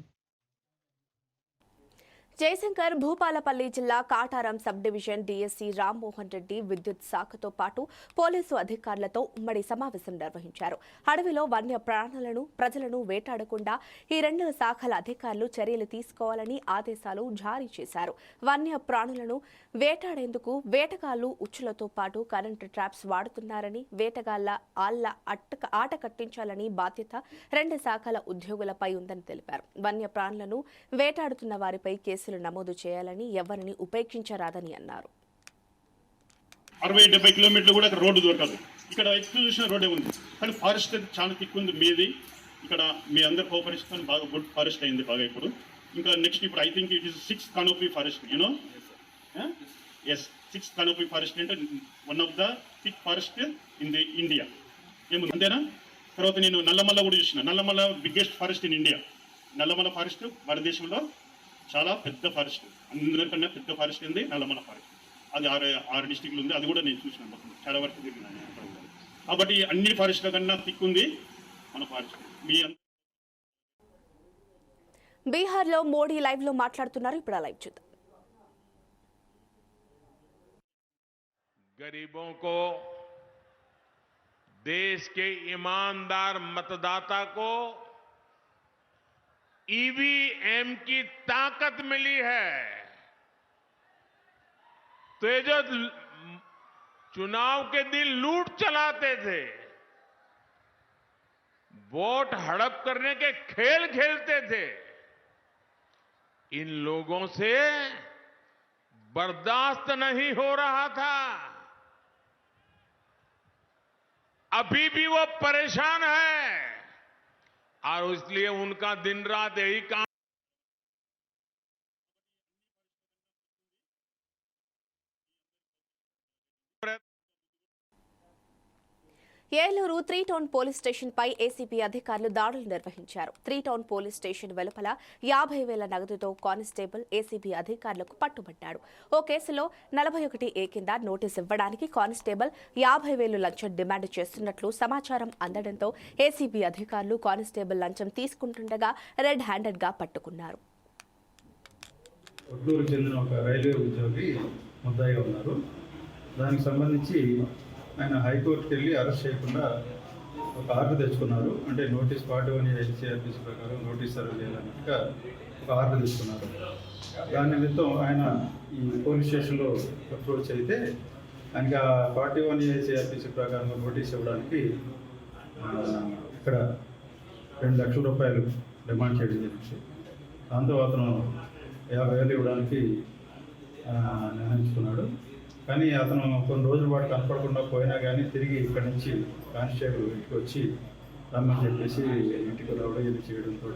జయశంకర్ భూపాలపల్లి జిల్లా Kataram sub division DSC Rammohan Reddy విద్యుత్ శాఖతో పాటు పోలీసు అధికారులతో ఉమ్మడి సమావేశం నిర్వహించారు. అడవిలో వన్య ప్రాణులను ప్రజలను వేటాడకుండా ఈ 2 శాఖల అధికారులు చర్యలు తీసుకోవాలని ఆదేశాలు జారీ చేశారు. వన్య ప్రాణులను వేటాడేందుకు వేటగాళ్లు ఉచ్చులతో పాటు కరెంటు ట్రాప్స్ వాడుతున్నారని, వేటగాళ్ల ఆట కట్టించాలని బాధ్యత 2 శాఖల ఉద్యోగులపై ఉందని తెలిపారు. వన్య ప్రాణులను వేటాడుతున్న వారిపై కేసులు నమోదు చేయాలని, ఎవరిని ఉపేక్షించరాదని అన్నారు. 60-70 కిలోమీటర్లు కూడా రోడ్డు దొరకదు. ఇక్కడ ఎక్స్క్లూషన్ రోడ్డే ఉంది, కానీ ఫారెస్ట్ చాలా తిక్కు ఉంది మీది. ఇక్కడ మీ అందరు కోఆపరేషన్ బాగా గుడ్ ఫారెస్ట్ అయింది బాగా. ఇంకా నెక్స్ట్ ఇప్పుడు I think it is 6 canopy forest, you know. Yes, 6 canopy forest అంటే one of the thick forest in the India. ఏముంది అంతేనా? తర్వాత నేను నల్లమల్ల కూడా చూసిన. Nallamala biggest forest in India. Nallamala forest భారతదేశంలో చాలా పెద్ద ఫారెస్ట్, అందరికన్నా పెద్ద ఫారెస్ట్ ఉంది నల్లమల్ల ఫారెస్ట్. అది 6 డిస్ట్రిక్ట్లు ఉంది. అది కూడా నేను చూసినాను, చాలా వరకు తిరిగినాను. కాబట్టి అన్ని ఫారెస్ట్ల కన్నా థిక్ ఉంది మన ఫారెస్ట్. మీ బీహార్లో మోడీ లైవ్ లో మాట్లాడుతున్నారు. ఇప్పుడు ఆ లైవ్ చూద్దాం. गरीबों को, देश के ईमानदार मतदाता को ईवीएम की ताकत मिली है। तो ये जो चुनाव के दिन लूट चलाते थे, वोट हड़प करने के खेल खेलते थे, इन लोगों से बर्दाश्त नहीं हो रहा था। अभी भी वो परेशान है और इसलिए उनका दिन रात यही काम। ఏలూరు 3 టౌన్ పోలీస్ స్టేషన్ పై ఏసీపీ అధికారులు దాడులు నిర్వహించారు. 3 టౌన్ పోలీస్ స్టేషన్ వెలుపల 50,000 నగదుతో కానిస్టేబుల్ ఏసీబీ అధికారులకు పట్టుబట్టాడు. ఓ కేసులో 41A కింద నోటీసు ఇవ్వడానికి కానిస్టేబుల్ 50,000 లంచం డిమాండ్ చేస్తున్నట్లు సమాచారం అందడంతో ఏసీబీ అధికారులు కానిస్టేబుల్ లంచం తీసుకుంటుండగా రెడ్ హ్యాండెడ్ గా పట్టుకున్నారు. ఒడ్లూరు చెందిన ఒక రైల్వే ఉద్యోగి ముద్దాయిగా ఉన్నారు. దానికి సంబంధించి ఆయన హైకోర్టుకి వెళ్ళి అరెస్ట్ చేయకుండా ఒక ఆర్డర్ తెచ్చుకున్నారు. అంటే నోటీస్ 41 ఎల్సీఆర్పీసీ ప్రకారం నోటీస్ సర్వ్ చేయాలన్నట్టుగా ఒక ఆర్డర్ తీసుకున్నారు. దాని నిమిత్తం ఆయన ఈ పోలీస్ స్టేషన్లో అప్రోచ్ అయితే ఆయనకి ఆ 41 ఎల్సీఆర్పీసీ ప్రకారం నోటీస్ ఇవ్వడానికి ఇక్కడ ₹2 లక్షల డిమాండ్ చేయడం జరిగింది. దాంతో అతను 50,000 ఇవ్వడానికి నిర్ణయించుకున్నాడు. కానీ అతను కొన్ని రోజుల పాటు కనపడకుండా పోయినా కానీ తిరిగి ఇక్కడి నుంచి కానిస్టేబుల్ ఇంటికి వచ్చి రమ్మని చెప్పేసి ఇంటికి రావడం ఇది చేయడంతో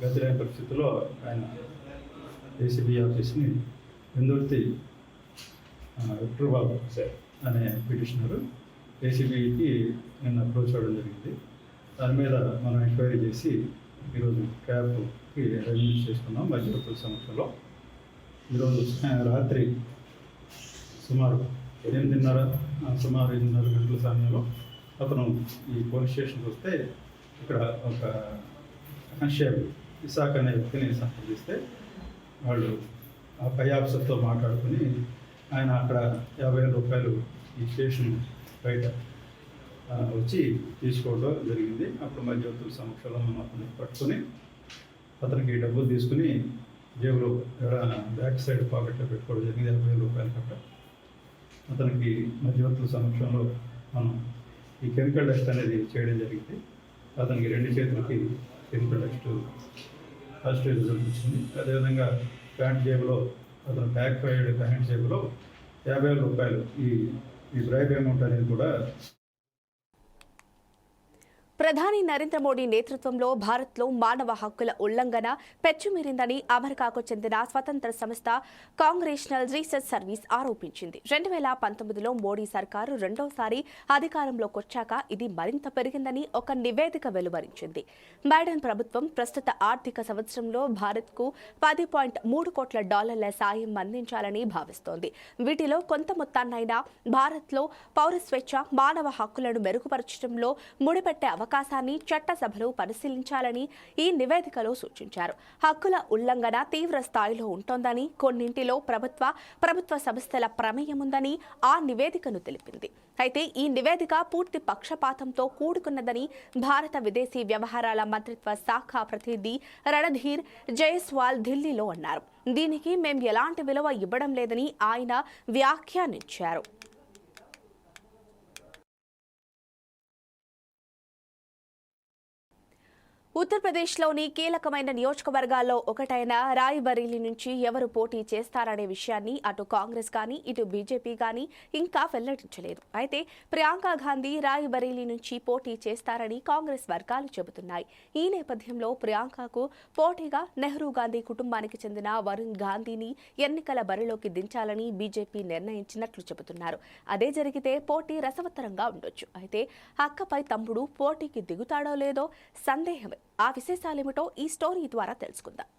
గతిలేని పరిస్థితుల్లో ఆయన ఏసీబీ ఆఫీస్ని వెందుర్తి విక్టర్ బాబు అనే పిటిషనరు ఏసీబీకి నిన్న అప్రోచ్ అవ్వడం జరిగింది. దాని మీద మనం ఎంక్వైరీ చేసి ఈరోజు క్యాబ్కి అరేంజ్మెంట్ చేసుకున్నాం మధ్యవర్తుల సమక్షంలో. ఈరోజు రాత్రి సుమారు 8:30 గంటల సమయంలో అతను ఈ పోలీస్ స్టేషన్కి వస్తే ఇక్కడ ఒక కానిస్టేబుల్ ఇసాక్ అనే వ్యక్తిని సంప్రదిస్తే వాళ్ళు ఆ పై ఆఫీసర్తో మాట్లాడుకుని ఆయన అక్కడ 50,000 రూపాయలు ఈ స్టేషన్ బయట వచ్చి తీసుకోవడం జరిగింది. అప్పుడు మధ్యవర్తుల సమక్షంలో మనం అతన్ని పట్టుకొని అతనికి డబ్బులు తీసుకుని జేబులో బ్యాక్ సైడ్ పాకెట్లో పెట్టుకోవడం జరిగింది. 50,000 రూపాయలు కట్ట అతనికి మధ్యవర్తుల సమక్షంలో మనం ఈ కెమికల్ డస్ట్ అనేది చేయడం జరిగింది. అతనికి 2 చేతులకి కెమికల్ డస్ట్ పాజిటివ్ రిజల్ట్ వచ్చింది. అదేవిధంగా ప్యాంట్ జేబులో అతను బ్యాక్ సైడ్ ప్యాంట్ జేబులో 50,000 రూపాయలు ఈ బ్రైబ్ అమౌంట్ అనేది కూడా. ప్రధాని నరేంద్ర మోడీ నేతృత్వంలో భారత్లో మానవ హక్కుల ఉల్లంఘన పెచ్చుమీరిందని అమెరికాకు చెందిన స్వతంత్ర సంస్థ కాంగ్రెషనల్ రీసెర్చ్ సర్వీస్ ఆరోపించింది. 2019లో మోడీ సర్కారు రెండోసారి అధికారంలోకి వచ్చాక ఇది మరింత పెరిగిందని ఒక నివేదిక వెలువరించింది. బైడెన్ ప్రభుత్వం ప్రస్తుత ఆర్థిక సంవత్సరంలో భారత్కు $10.3 కోట్ల సాయం అందించాలని భావిస్తోంది. వీటిలో కొంత మొత్తాన్నైనా భారత్లో పౌర స్వేచ్ఛ, మానవ హక్కులను మెరుగుపరచడంలో ముడిపెట్టే అవకాశాన్ని చట్టసభలు పరిశీలించాలని ఈ నివేదికలో సూచించారు. హక్కుల ఉల్లంఘన తీవ్ర స్థాయిలో ఉంటోందని, కొన్నింటిలో ప్రభుత్వ సంస్థల ప్రమేయం ఉందని ఆ నివేదికను తెలిపింది. అయితే ఈ నివేదిక పూర్తి పక్షపాతంతో కూడుకున్నదని భారత విదేశీ వ్యవహారాల మంత్రిత్వ శాఖ ప్రతినిధి రణధీర్ జైస్వాల్ ఢిల్లీలో అన్నారు. దీనికి మేం ఎలాంటి విలువ ఇవ్వడం లేదని ఆయన వ్యాఖ్యానించారు. ఉత్తరప్రదేశ్లోని కీలకమైన నియోజకవర్గాల్లో ఒకటైన రాయ్బరేలీ నుంచి ఎవరు పోటీ చేస్తారనే విషయాన్ని అటు కాంగ్రెస్ కానీ ఇటు బీజేపీ కానీ ఇంకా వెల్లడించలేదు. అయితే ప్రియాంక గాంధీ రాయ్బరేలీ నుంచి పోటీ చేస్తారని కాంగ్రెస్ వర్గాలు చెబుతున్నాయి. ఈ నేపథ్యంలో ప్రియాంకకు పోటీగా నెహ్రూ గాంధీ కుటుంబానికి చెందిన వరుణ్ గాంధీని ఎన్నికల బరిలోకి దించాలని బీజేపీ నిర్ణయించినట్లు చెబుతున్నారు. అదే జరిగితే పోటీ రసవత్తరంగా ఉండొచ్చు. అయితే అక్కపై తమ్ముడు పోటీకి దిగుతాడో లేదో సందేహమే. ఆ విశేషాలేమిటో ఈ స్టోరీ ద్వారా తెలుసుకుందాం.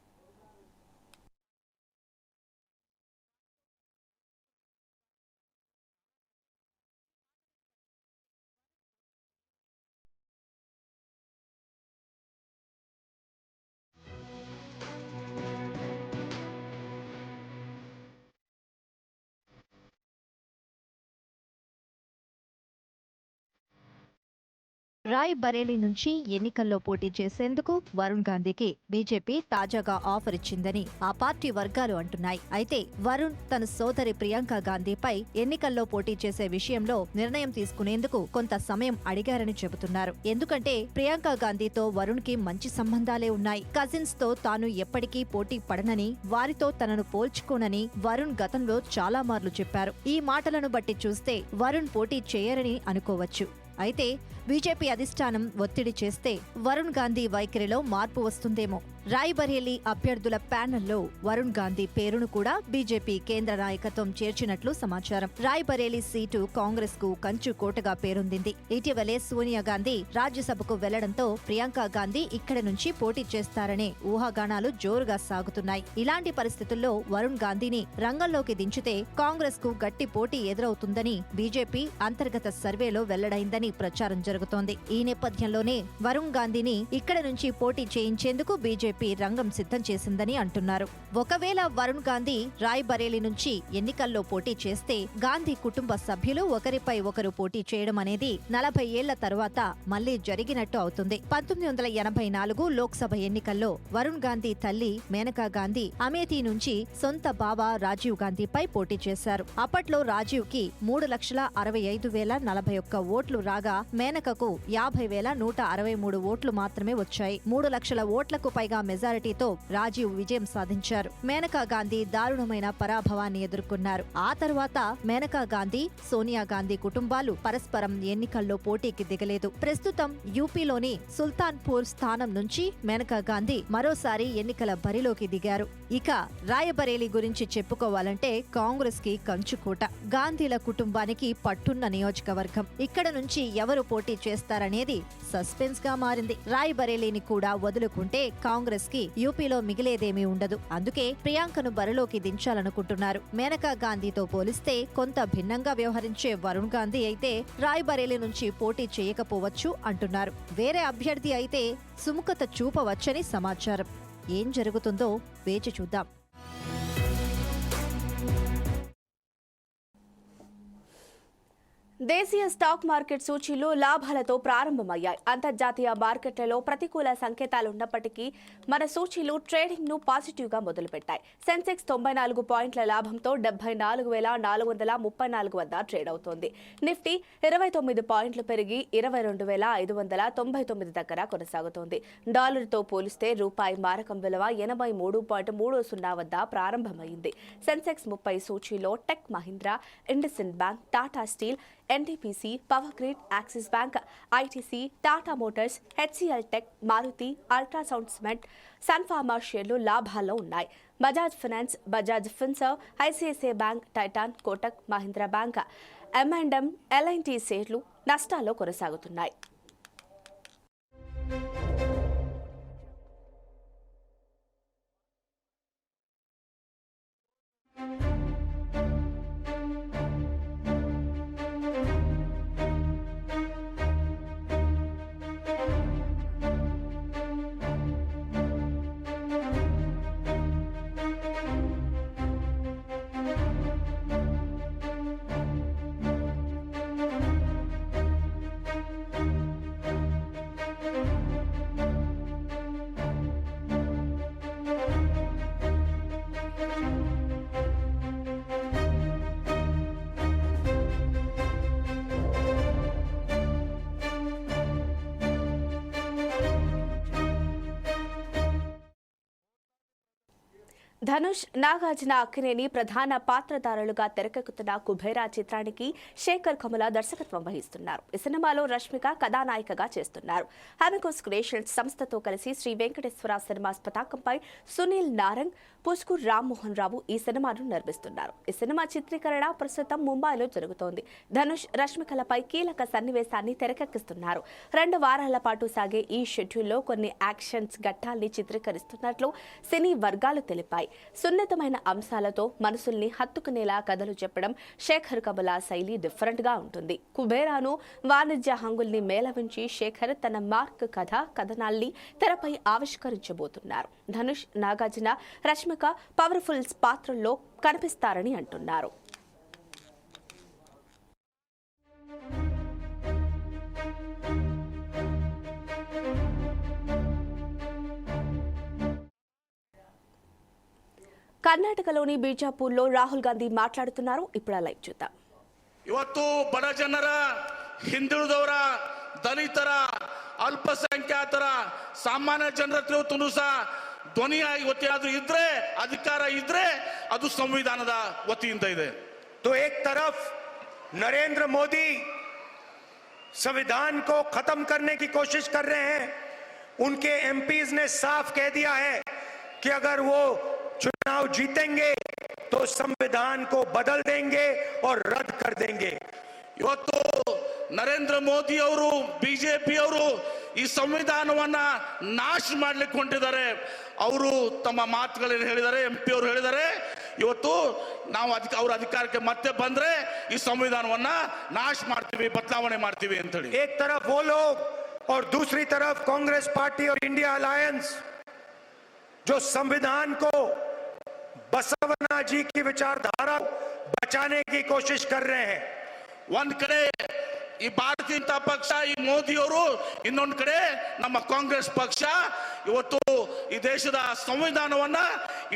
రాయ్ బరేలీ నుంచి ఎన్నికల్లో పోటీ చేసేందుకు వరుణ్ గాంధీకి బీజేపీ తాజాగా ఆఫర్ ఇచ్చిందని ఆ పార్టీ వర్గాలు అంటున్నాయి. అయితే వరుణ్ తన సోదరి ప్రియాంక గాంధీపై ఎన్నికల్లో పోటీ చేసే విషయంలో నిర్ణయం తీసుకునేందుకు కొంత సమయం అడిగారని చెబుతున్నారు. ఎందుకంటే ప్రియాంక గాంధీతో వరుణ్ కి మంచి సంబంధాలే ఉన్నాయి. కజిన్స్ తో తాను ఎప్పటికీ పోటీ పడనని, వారితో తనను పోల్చుకోనని వరుణ్ గతంలో చాలా మార్లు చెప్పారు. ఈ మాటలను బట్టి చూస్తే వరుణ్ పోటీ చేయరని అనుకోవచ్చు. అయితే బీజేపీ అధిష్టానం ఒత్తిడి చేస్తే వరుణ్ గాంధీ వైఖరిలో మార్పు వస్తుందేమో. రాయ్బరేలీ అభ్యర్థుల ప్యానెల్లో వరుణ్ గాంధీ పేరును కూడా బీజేపీ కేంద్ర నాయకత్వం చేర్చినట్లు సమాచారం. రాయ్బరేలీ సీటు కాంగ్రెస్ కు కంచు కోటగా పేరొందింది. ఇటీవలే సోనియా గాంధీ రాజ్యసభకు వెళ్లడంతో ప్రియాంక గాంధీ ఇక్కడి నుంచి పోటీ చేస్తారనే ఊహాగానాలు జోరుగా సాగుతున్నాయి. ఇలాంటి పరిస్థితుల్లో వరుణ్ గాంధీని రంగంలోకి దించితే కాంగ్రెస్ కు గట్టి పోటీ ఎదురవుతుందని బీజేపీ అంతర్గత సర్వేలో వెల్లడైందని ప్రచారం జరుగుతోంది. ఈ నేపథ్యంలోనే వరుణ్ గాంధీని ఇక్కడి నుంచి పోటీ చేయించేందుకు బీజేపీ రంగం సిద్ధం చేసిందని అంటున్నారు. ఒకవేళ వరుణ్ గాంధీ రాయ్బరేలీ నుంచి ఎన్నికల్లో పోటీ చేస్తే గాంధీ కుటుంబ సభ్యులు ఒకరిపై ఒకరు పోటీ చేయడం అనేది 40 ఏళ్ల తరువాత మళ్లీ జరిగినట్టు అవుతుంది. 1984 లోక్సభ ఎన్నికల్లో వరుణ్ గాంధీ తల్లి మేనకా గాంధీ అమేథీ నుంచి సొంత బావ రాజీవ్ గాంధీపై పోటీ చేశారు. అప్పట్లో రాజీవ్ కి 3,65,041 ఓట్లు రాగా మేనకకు 50,163 ఓట్లు మాత్రమే వచ్చాయి. 3 లక్షల ఓట్లకు పైగా మెజారిటీతో రాజీవ్ విజయం సాధించారు. మేనకా గాంధీ దారుణమైన పరాభవాన్ని ఎదుర్కొన్నారు. ఆ తర్వాత మేనకా గాంధీ, సోనియా గాంధీ కుటుంబాలు పరస్పరం ఎన్నికల్లో పోటీకి దిగలేదు. ప్రస్తుతం యూపీలోని సుల్తాన్పూర్ స్థానం నుంచి మేనకా గాంధీ మరోసారి ఎన్నికల బరిలోకి దిగారు. ఇక రాయబరేలీ గురించి చెప్పుకోవాలంటే కాంగ్రెస్ కి కంచుకోట. గాంధీల కుటుంబానికి పట్టున్న నియోజకవర్గం. ఇక్కడ నుంచి ఎవరు పోటీ చేస్తారనేది సస్పెన్స్ గా మారింది. రాయబరేలీని కూడా వదులుకుంటే కాంగ్రెస్ కి యూపీలో మిగిలేదేమీ ఉండదు. అందుకే ప్రియాంకను బరిలోకి దించాలనుకుంటున్నారు. మేనకా గాంధీతో పోలిస్తే కొంత భిన్నంగా వ్యవహరించే వరుణ్ గాంధీ అయితే రాయబరేలీ నుంచి పోటీ చేయకపోవచ్చు అంటున్నారు. వేరే అభ్యర్థి అయితే సుముఖత చూపవచ్చని సమాచారం. ఏం జరుగుతుందో వేచి చూద్దాం. దేశీయ స్టాక్ మార్కెట్ సూచీలు లాభాలతో ప్రారంభమయ్యాయి. అంతర్జాతీయ మార్కెట్లలో ప్రతికూల సంకేతాలున్నప్పటికీ మన సూచీలు ట్రేడింగ్ ను పాజిటివ్ గా మొదలుపెట్టాయి. సెన్సెక్స్ 94 పాయింట్ల లాభంతో 74,434 వద్ద ట్రేడ్ అవుతోంది. నిఫ్టీ 29 పాయింట్లు పెరిగి 22,599 దగ్గర కొనసాగుతోంది. డాలర్తో పోలిస్తే రూపాయి మారకం విలువ 83.30 వద్ద ప్రారంభమైంది. సెన్సెక్స్ 30 సూచీలో Tech Mahindra, IndusInd Bank, Tata Steel, NTPC, Power Grid, Axis Bank, ITC, Tata Motors, HCL Tech, Maruti, ultrasound cement, Sun Pharma షేర్లు లాభాల్లో ఉన్నాయి. Bajaj Finance, Bajaj Finserv, ICICI Bank, Titan, Kotak Mahindra Bank, M&M, LIT షేర్లు నష్టాల్లో కొనసాగుతున్నాయి. ధనుష్, నాగార్జున, అక్కినేని ప్రధాన పాత్రధారులుగా తెరకెక్కుతున్న కుబేరా చిత్రానికి శేఖర్ కమల దర్శకత్వం వహిస్తున్నారు. ఈ సినిమాలో రష్మిక కథానాయికగా చేస్తున్నారు. అమికోస్ క్రియేషన్స్ సంస్థతో కలిసి శ్రీ వెంకటేశ్వర సినిమాస్ పతాకంపై సునీల్ నారంగ్, పుష్కూర్ రామ్మోహన్ రావు ఈ సినిమాను నిర్మిస్తున్నారు. ఈ సినిమా చిత్రీకరణ ప్రస్తుతం ముంబైలో జరుగుతోంది. ధనుష్, రష్మికలపై కీలక సన్నివేశాన్ని తెరకెక్కిస్తున్నారు. 2 వారాల పాటు సాగే ఈ షెడ్యూల్లో కొన్ని యాక్షన్స్ ఘట్టాల్ని చిత్రీకరిస్తున్నట్లు సినీ వర్గాలు తెలిపాయి. సున్నితమైన అంశాలతో మనసుల్ని హత్తుకునేలా కథలు చెప్పడం శేఖర్ కమల శైలి డిఫరెంట్ గా ఉంటుంది. కుబేరాను వాణిజ్య హంగుల్ని మేళవించి శేఖర్ తన మార్క్ కథనాల్ని తెరపై ఆవిష్కరించబోతున్నారు. ధనుష్, నాగార్జున, రష్మిక పవర్ఫుల్ పాత్రల్లో కనిపిస్తారని అంటున్నారు. కర్ణాటకలోని బీజాపూర్లో రాహుల్ గాంధీ మాట్లాడుతున్నారు. ఇప్పుడు లైవ్ చూద్దాం. ಇವತ್ತು ಬಡ ಜನರ, ಹಿಂದುಳಿದವರ, ದಲಿತರ, ಅಲ್ಪಸಂಖ್ಯಾತರ, ಸಾಮಾನ್ಯ ಜನರ ಹತ್ರ ಸಹ ಧ್ವನಿಯಾಗಿ ಒತ್ತಾದರೂ ಇದ್ರೆ, ಅಧಿಕಾರ ಇದ್ರೆ ಅದು ಸಂವಿಧಾನದ ವತಿಯಿಂದ ಇದೆ. तो एक तरफ नरेंद्र मोदी संविधान को खत्म करने की कोशिश कर रहे हैं. उनके एमपीज ने साफ कह दिया है कि अगर वो चुनाव जीतेंगे तो संविधान को बदल देंगे और रद्द कर देंगे. ಇವತ್ತು ನರೇಂದ್ರ ಮೋದಿ ಅವರು, ಬಿಜೆಪಿ ಅವರು ಈ ಸಂವಿಧಾನವನ್ನ ನಾಶ ಮಾಡ್ಲಿಕ್ಕೆ ಹೊಂಟಿದ್ದಾರೆ. ಅವರು ತಮ್ಮ ಮಾತುಗಳನ್ನು ಹೇಳಿದ್ದಾರೆ, MP ಅವರು ಹೇಳಿದ್ದಾರೆ, ಇವತ್ತು ನಾವು ಅವ್ರ ಅಧಿಕಾರಕ್ಕೆ ಮತ್ತೆ ಬಂದ್ರೆ ಈ ಸಂವಿಧಾನವನ್ನ ನಾಶ ಮಾಡ್ತೀವಿ, ಬದಲಾವಣೆ ಮಾಡ್ತೀವಿ ಅಂತ ಹೇಳಿ. एक तरफ वो लोग और दूसरी तरफ कांग्रेस पार्टी और इंडिया अलायंस जो संविधान को, बसवना जी की विचारधारा बचाने की कोशिश कर रहे हैं. ಒಂದ್ ಕಡೆ ಈ ಭಾರತೀಯ ಜನತಾ ಪಕ್ಷ, ಈ ಮೋದಿ ಅವರು, ಇನ್ನೊಂದ್ ಕಡೆ ನಮ್ಮ ಕಾಂಗ್ರೆಸ್ ಪಕ್ಷ ಇವತ್ತು ಈ ದೇಶದ ಸಂವಿಧಾನವನ್ನ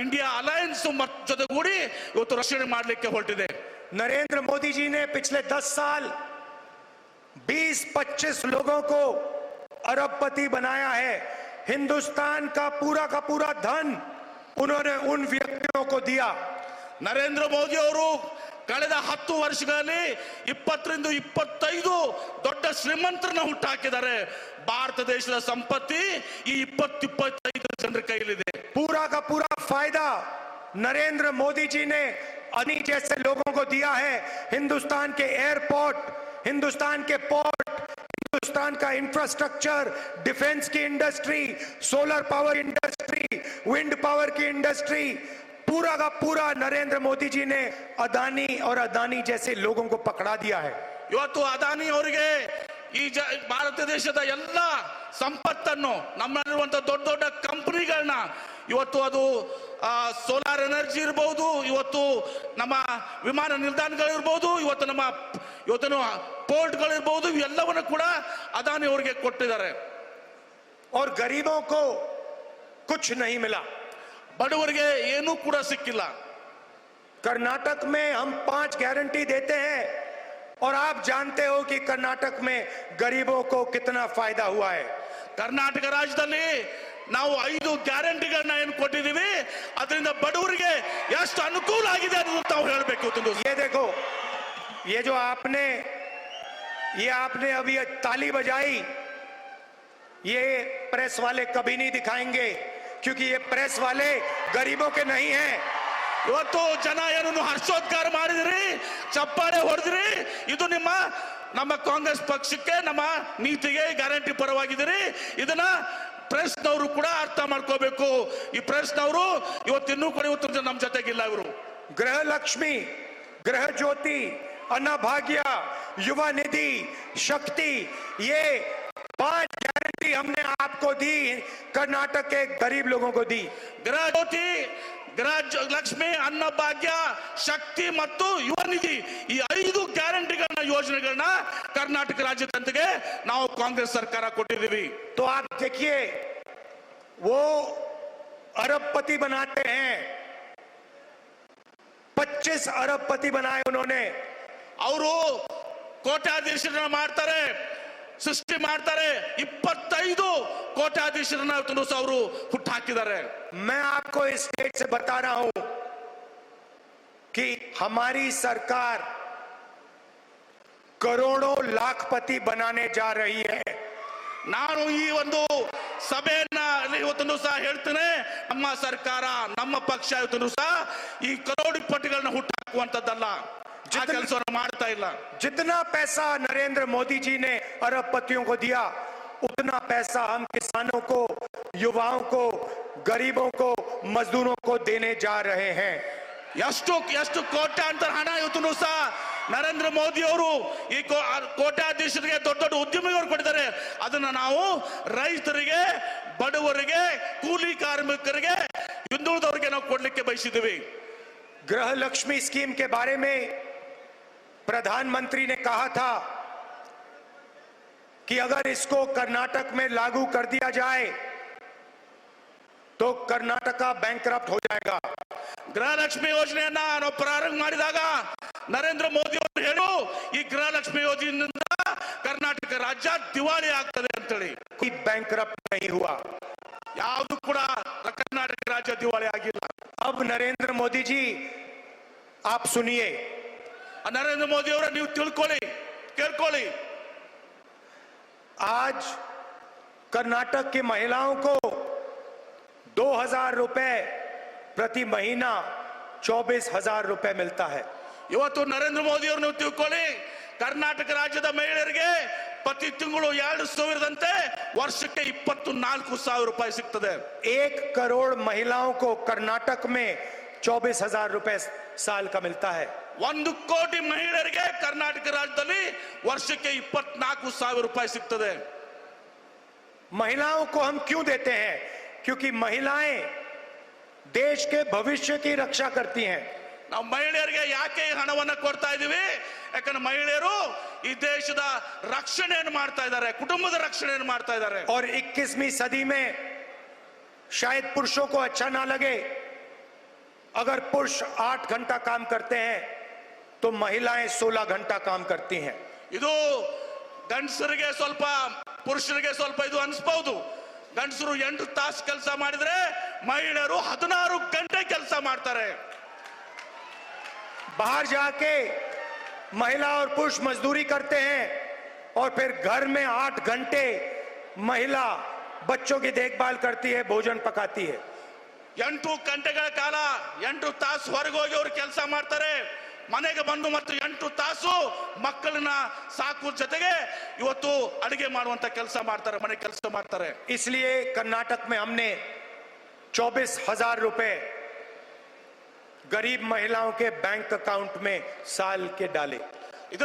ಇಂಡಿಯಾ ಅಲಯನ್ಸ್ ಜೊತೆಗೂಡಿ ಇವತ್ತು ರಕ್ಷಣೆ ಮಾಡಲಿಕ್ಕೆ ಹೊರಟಿದೆ. नरेंद्र मोदी जी ने पिछले 10 साल 20-25 लोगों को अरबपति बनाया है हिंदुस्तान का पूरा धन उन्होंने उन व्यक्तियों को दिया। ನರೇಂದ್ರ ಮೋದಿ ಅವರು ಕಳೆದ 10 ವರ್ಷಗಳಲ್ಲಿ 20ರಿಂದ 25 ದೊಡ್ಡ ಶ್ರೀಮಂತರನ್ನ ಹುಟ್ಟಾಕಿದ್ದಾರೆ. ಭಾರತ ದೇಶದ ಸಂಪತ್ತಿ ಈ 20-25 ಜನರ ಕೈಲಿದೆ. पूरा का पूरा फायदा नरेंद्र मोदी जी ने अनी जैसे लोगों को दिया है। हिंदुस्तान के एयरपोर्ट, हिंदुस्तान के पोर्ट, हिंदुस्तान का इंफ्रास्ट्रक्चर, डिफेंस की industry, solar power industry, wind power की इंडस्ट्री, पूरा का पूरा नरेंद्र मोदी जी ने अदानी और अदानी जैसे लोगों को पकड़ा दिया है। ಇವತ್ತು ಅದಾನಿ ಅವರಿಗೆ ಈ ಭಾರತ ದೇಶದ ಎಲ್ಲ ಸಂಪತ್ತನ್ನು ನಮ್ಮಲ್ಲಿರುವಂತಹ ದೊಡ್ಡ ದೊಡ್ಡ ಕಂಪನಿಗಳನ್ನ ಇವತ್ತು ಅದು ಸೋಲಾರ್ ಎನರ್ಜಿ ಇರಬಹುದು, ಇವತ್ತು ನಮ್ಮ ವಿಮಾನ ನಿಲ್ದಾಣಗಳಿರಬಹುದು, ಇವತ್ತು ಪೋರ್ಟ್ಗಳಿರಬಹುದು, ಇವೆಲ್ಲವನ್ನು ಕೂಡ ಅದಾನಿ ಅವರಿಗೆ ಕೊಟ್ಟಿದ್ದಾರೆ. और गरीबों को कुछ नहीं मिला, ಬಡವರಿಗೆ ಏನೂ ಕೂಡ ಸಿಕ್ಕಿಲ್ಲ. कर्नाटक में हम 5 गारंटी देते हैं और आप जानते हो कि कर्नाटक में गरीबों को कितना फायदा हुआ है। ಕರ್ನಾಟಕ ರಾಜ್ಯದಲ್ಲಿ ನಾವು 5 ಗ್ಯಾರಂಟಿಗಳನ್ನ ಏನು ಕೊಟ್ಟಿದ್ದೀವಿ, ಅದರಿಂದ ಬಡವರಿಗೆ ಎಷ್ಟು ಅನುಕೂಲ ಆಗಿದೆ ಅನ್ನೋದು ತಾವು ಹೇಳಬೇಕು. ये देखो, ये जो आपने अभी ताली बजाई, ये प्रेस वाले कभी नहीं दिखाएंगे, क्योंकि ये प्रेस वाले गरीबों के नहीं हैं। ಇವತ್ತು ಜನ ಏನನ್ನು ಹರ್ಷೋದ್ಗಾರ ಮಾಡಿದ್ರಿ, ಚಪ್ಪಾಳೆ ಹೊಡೆದ್ರಿ, ಇದು ನಮ್ಮ ಕಾಂಗ್ರೆಸ್ ಪಕ್ಷಕ್ಕೆ, ನಮ್ಮ ನೀತಿಗೆ ಗ್ಯಾರಂಟಿ ಪರವಾಗಿದ್ದೀರಿ. ಇದನ್ನ ಪ್ರೆಸ್ನವರು ಕೂಡ ಅರ್ಥ ಮಾಡ್ಕೋಬೇಕು. ಈ ಪ್ರೆಸ್ನವರು ಇವತ್ತಿನ್ನೂ ಕೂಡ ಇವತ್ತು ನಮ್ಮ ಜೊತೆಗಿಲ್ಲ. ಇವರು गृह लक्ष्मी, गृह ज्योति, अन्नभाग्य, युवा निधि, शक्ति, ये 5 गारंटी हमने आपको दी, कर्नाटक के गरीब लोगों को दी। ಗೃಹ ಜ್ಯೋತಿ, ಗೃಹ ಲಕ್ಷ್ಮಿ, ಅನ್ನಭಾಗ್ಯ, ಶಕ್ತಿ ಮತ್ತು ಯುವ ನಿಧಿ, ಈ 5 ಗ್ಯಾರಂಟಿಗಳನ್ನ ಯೋಜನೆಗಳನ್ನ ಕರ್ನಾಟಕ ರಾಜ್ಯ ಜನತೆಗೆ ನಾವು ಕಾಂಗ್ರೆಸ್ ಸರ್ಕಾರ ಕೊಟ್ಟಿದ್ದೀವಿ. तो आप देखिए, वो अरबपति बनाते हैं, 25 अरबपति बनाए उन्होंने. ಅವರು ಕೋಟ್ಯಾಧೀಶರನ್ನ ಮಾಡ್ತಾರೆ, ಸೃಷ್ಟಿ ಮಾಡ್ತಾರೆ. 25 ಕೋಟ್ಯಾಧೀಶರನ್ನ ಅವರು ಹುಟ್ಟಾಕಿದ್ದಾರೆ. मैं आपको इस स्टेट से बता रहा हूं कि हमारी सरकार करोड़ों लाखपति बनाने जा रही है. ನಾನು ಈ ಒಂದು ಸಭೆಯನ್ನ ಇವತ್ತೊಂದು ಸಹ ಹೇಳ್ತೇನೆ, ನಮ್ಮ ಸರ್ಕಾರ, ನಮ್ಮ ಪಕ್ಷ ಇವತ್ತೊಂದು ಸಹ ಈ ಕರೋಡಿಪತಿಗಳನ್ನ ಹುಟ್ಟಾಕುವಂತದ್ದಲ್ಲ, ಕೆಲಸವನ್ನು ಮಾಡ್ತಾ ಇಲ್ಲ. जितना पैसा नरेंद्र मोदी जी ने अरबपतियों को दिया, उतना पैसा हम किसानों को, युवाओं को, गरीबों को, मजदूरों को देने जा रहे हैं. ಎಷ್ಟು ಕೋಟ್ಯಾಂತರ ಹಣ ಇವತ್ತು ಸಹ ನರೇಂದ್ರ ಮೋದಿ ಅವರು ಈ ಕೋಟ್ಯಾಧೀಶರಿಗೆ, ದೊಡ್ಡ ದೊಡ್ಡ ಉದ್ಯಮಿಗಳು ಕೊಟ್ಟಿದ್ದಾರೆ. ಅದನ್ನ ನಾವು ರೈತರಿಗೆ, ಬಡವರಿಗೆ, ಕೂಲಿ ಕಾರ್ಮಿಕರಿಗೆ, ಹಿಂದುಳಿದವರಿಗೆ ನಾವು ಕೊಡ್ಲಿಕ್ಕೆ ಬಯಸಿದ್ದೀವಿ. गृह लक्ष्मी स्कीम के बारे में प्रधानमंत्री ने कहा था कि अगर इसको कर्नाटक में लागू कर दिया जाए तो कर्नाटका बैंकरप्ट हो जाएगा. ಗೃಹಲಕ್ಷ್ಮಿ ಯೋಜನೆಯನ್ನ ನಾವು ಪ್ರಾರಂಭ ಮಾಡಿದಾಗ ನರೇಂದ್ರ ಮೋದಿ ಅವರು ಹೇಳು, ಈ ಗೃಹಲಕ್ಷ್ಮಿ ಯೋಜನೆಯಿಂದ ಕರ್ನಾಟಕ ರಾಜ್ಯ ದಿವಾಳಿ ಆಗ್ತದೆ ಅಂತೇಳಿ. कोई बैंकरप्ट नहीं हुआ, ಯಾವುದು ಕೂಡ ಕರ್ನಾಟಕ ರಾಜ್ಯ ದಿವಾಳಿ ಆಗಿಲ್ಲ. अब नरेंद्र मोदी जी आप सुनिए, नरेंद्र मोदी और ನೀವು ತಿಳ್ಕೊಳ್ಳಿ, ಕೇಳ್ಕೊಳ್ಳಿ. आज कर्नाटक की महिलाओं को 2000 रुपए प्रति महीना 24,000 रुपए मिलता है. ಇವತ್ತು ನರೇಂದ್ರ ಮೋದಿ ಅವರು ನೀವು ತಿಳ್ಕೊಳ್ಳಿ, ಕರ್ನಾಟಕ ರಾಜ್ಯದ ಮಹಿಳೆಯರಿಗೆ ಪ್ರತಿ ತಿಂಗಳು 2,000ದಂತೆ ವರ್ಷಕ್ಕೆ 24,000 ರೂಪಾಯಿ ಸಿಗ್ತದೆ. 1 करोड़ महिलाओं को कर्नाटक में 24,000 रुपए साल का मिलता है. 1 ಕೋಟಿ ಮಹಿಳೆಯರಿಗೆ ಕರ್ನಾಟಕ ರಾಜ್ಯದಲ್ಲಿ ವರ್ಷಕ್ಕೆ 24,000 ರೂಪಾಯಿ ಸಿಗ್ತದೆ. महिलाओं को हम क्यों देते हैं? क्योंकि महिलाएं देश के भविष्य की रक्षा करती हैं. ನಾವು ಮಹಿಳೆಯರಿಗೆ ಯಾಕೆ ಈ ಹಣವನ್ನು ಕೊಡ್ತಾ ಇದೀವಿ? ಯಾಕಂದ್ರೆ ಮಹಿಳೆಯರು ಈ ದೇಶದ ರಕ್ಷಣೆಯನ್ನು ಮಾಡ್ತಾ ಇದ್ದಾರೆ, ಕುಟುಂಬದ ರಕ್ಷಣೆಯನ್ನು ಮಾಡ್ತಾ ಇದ್ದಾರೆ. और 21वीं सदी में शायद पुरुषों को अच्छा ना लगे, अगर पुरुष 8 घंटा काम करते हैं तो महिलाएं 16 घंटा काम करती हैं. ಇದು ಗಂಡಸರಿಗೆ ಸ್ವಲ್ಪ, ಪುರುಷರಿಗೆ ಸ್ವಲ್ಪ ಇದು ಅನಿಸಬಹುದು. ಗಂಡಸರು 8 ತಾಸು ಕೆಲಸ ಮಾಡಿದ್ರೆ ಮಹಿಳೆಯರು 16 ಗಂಟೆ ಕೆಲಸ ಮಾಡ್ತಾರೆ. बाहर जाके महिला और पुरुष मजदूरी करते हैं और फिर घर में 8 घंटे महिला बच्चों की देखभाल करती है, भोजन पकाती है. 8 ಗಂಟೆಗಳ ಕಾಲ 8 ತಾಸು ಹೊರಗೆ ಹೋಗಿ ಅವರು ಕೆಲಸ ಮಾಡ್ತಾರೆ. ಮನೆಗೆ ಬಂದು ಮತ್ತು 8 ತಾಸು ಮಕ್ಕಳನ್ನ ಸಾಕು ಜೊತೆಗೆ ಇವತ್ತು ಅಡಿಗೆ ಮಾಡುವಂತ ಕೆಲಸ ಮಾಡ್ತಾರೆ, ಮನೆ ಕೆಲಸ ಮಾಡ್ತಾರೆ. इसलिए कर्नाटक में हमने 24,000 रुपए गरीब महिलाओं के बैंक अकाउंट में साल के डाले.